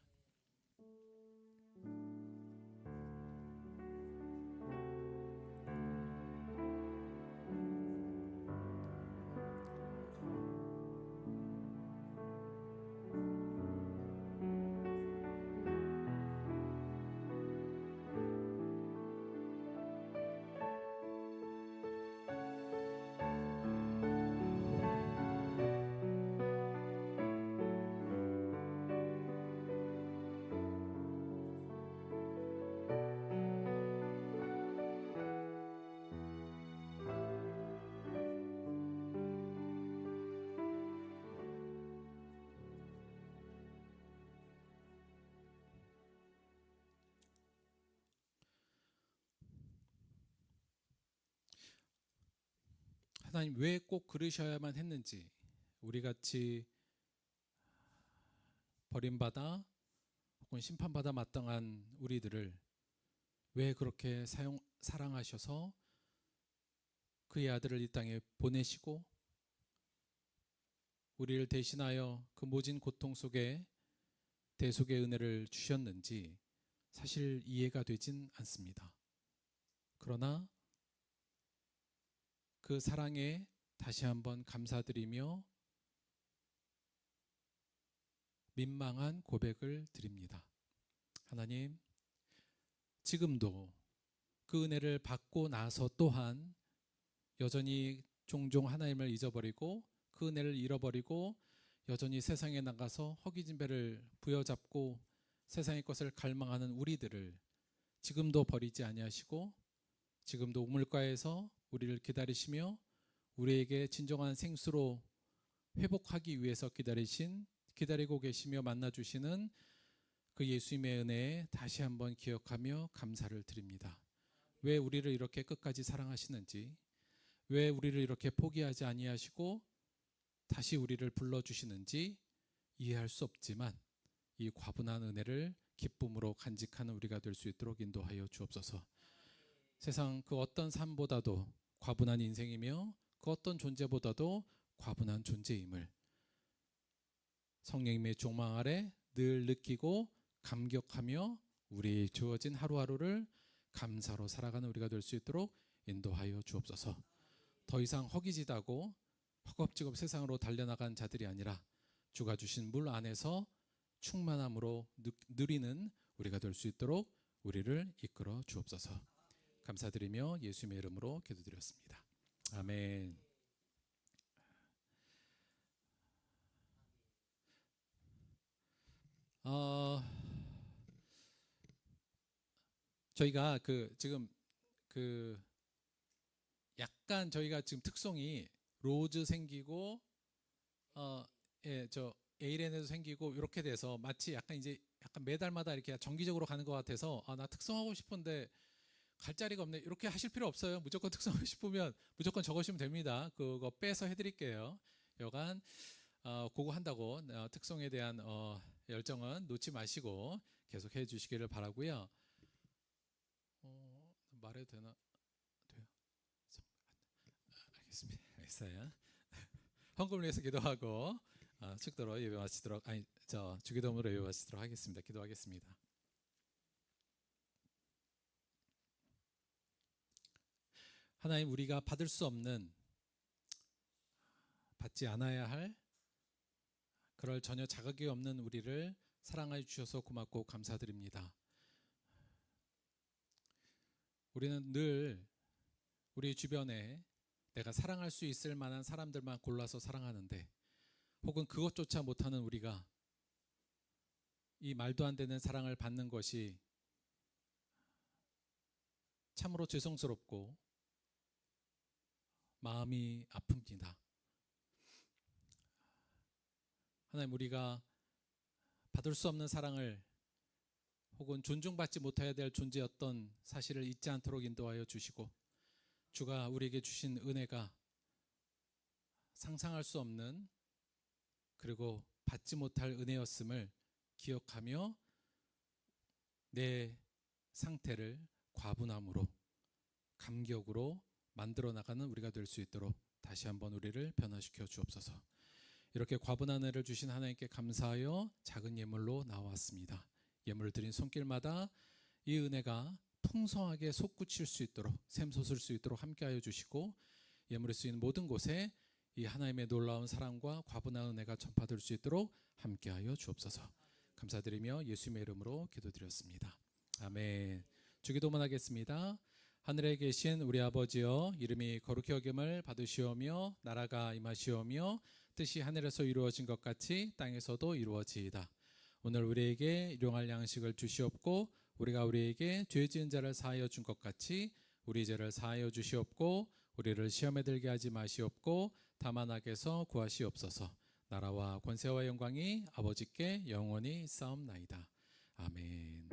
하나님 왜 꼭 그러셔야만 했는지, 우리 같이 버림받아 혹은 심판받아 마땅한 우리들을 왜 그렇게 사랑하셔서 그의 아들을 이 땅에 보내시고 우리를 대신하여 그 모진 고통 속에 대속의 은혜를 주셨는지 사실 이해가 되진 않습니다. 그러나 그 사랑에 다시 한번 감사드리며 민망한 고백을 드립니다. 하나님, 지금도 그 은혜를 받고 나서 또한 여전히 종종 하나님을 잊어버리고 그 은혜를 잃어버리고 여전히 세상에 나가서 허기진 배를 부여잡고 세상의 것을 갈망하는 우리들을 지금도 버리지 아니하시고 지금도 우물가에서 우리를 기다리시며 우리에게 진정한 생수로 회복하기 위해서 기다리고 계시며 만나주시는 그 예수님의 은혜에 다시 한번 기억하며 감사를 드립니다. 왜 우리를 이렇게 끝까지 사랑하시는지, 왜 우리를 이렇게 포기하지 아니하시고 다시 우리를 불러주시는지 이해할 수 없지만 이 과분한 은혜를 기쁨으로 간직하는 우리가 될 수 있도록 인도하여 주옵소서. 세상 그 어떤 삶보다도 과분한 인생이며 그 어떤 존재보다도 과분한 존재임을 성령님의 종망 아래 늘 느끼고 감격하며 우리 주어진 하루하루를 감사로 살아가는 우리가 될 수 있도록 인도하여 주옵소서. 더 이상 허기지다고 허겁지겁 세상으로 달려나간 자들이 아니라 주가 주신 물 안에서 충만함으로 누리는 우리가 될 수 있도록 우리를 이끌어 주옵소서. 감사드리며 예수님의 이름으로 기도드렸습니다. 아멘. 저희가 지금 약간 저희가 지금 특성이 로즈 생기고 저 에이렌에도 생기고 이렇게 돼서 마치 약간 매달마다 이렇게 정기적으로 가는 것 같아서 나 특성하고 싶은데 갈 자리가 없네, 이렇게 하실 필요 없어요. 무조건 특성하고 싶으면 무조건 적으시면 됩니다. 그거 빼서 해드릴게요. 여간 그거 한다고 특성에 대한 열정은 놓지 마시고 계속 해주시기를 바라고요. 말해도 되나? 돼요? 알겠습니다. 알겠어요. 헌금을 위해서 기도하고 축도로 예배 마치도록 주기도문으로 예배 마치도록 하겠습니다. 기도하겠습니다. 하나님, 우리가 받을 수 없는, 받지 않아야 할, 그럴 전혀 자격이 없는 우리를 사랑해 주셔서 고맙고 감사드립니다. 우리는 늘 우리 주변에 내가 사랑할 수 있을 만한 사람들만 골라서 사랑하는데, 혹은 그것조차 못하는 우리가 이 말도 안 되는 사랑을 받는 것이 참으로 죄송스럽고 마음이 아픕니다. 하나님, 우리가 받을 수 없는 사랑을 혹은 존중받지 못해야 될 존재였던 사실을 잊지 않도록 인도하여 주시고, 주가 우리에게 주신 은혜가 상상할 수 없는, 그리고 받지 못할 은혜였음을 기억하며 내 상태를 과분함으로, 감격으로 만들어 나가는 우리가 될 수 있도록 다시 한번 우리를 변화시켜 주옵소서. 이렇게 과분한 은혜를 주신 하나님께 감사하여 작은 예물로 나왔습니다. 예물을 드린 손길마다 이 은혜가 풍성하게 솟구칠 수 있도록, 샘솟을 수 있도록 함께하여 주시고, 예물이 쓰인 모든 곳에 이 하나님의 놀라운 사랑과 과분한 은혜가 전파될 수 있도록 함께하여 주옵소서. 감사드리며 예수님의 이름으로 기도드렸습니다. 아멘. 주기도문 하겠습니다. 하늘에 계신 우리 아버지여, 이름이 거룩히 여김을 받으시오며 나라가 임하시오며 뜻이 하늘에서 이루어진 것 같이 땅에서도 이루어지이다. 오늘 우리에게 일용할 양식을 주시옵고 우리가 우리에게 죄 지은 자를 사하여 준 것 같이 우리 죄를 사하여 주시옵고 우리를 시험에 들게 하지 마시옵고 다만 악에서 구하시옵소서. 나라와 권세와 영광이 아버지께 영원히 싸움나이다. 아멘.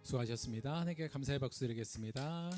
수고하셨습니다. 하나님께 감사의 박수 드리겠습니다.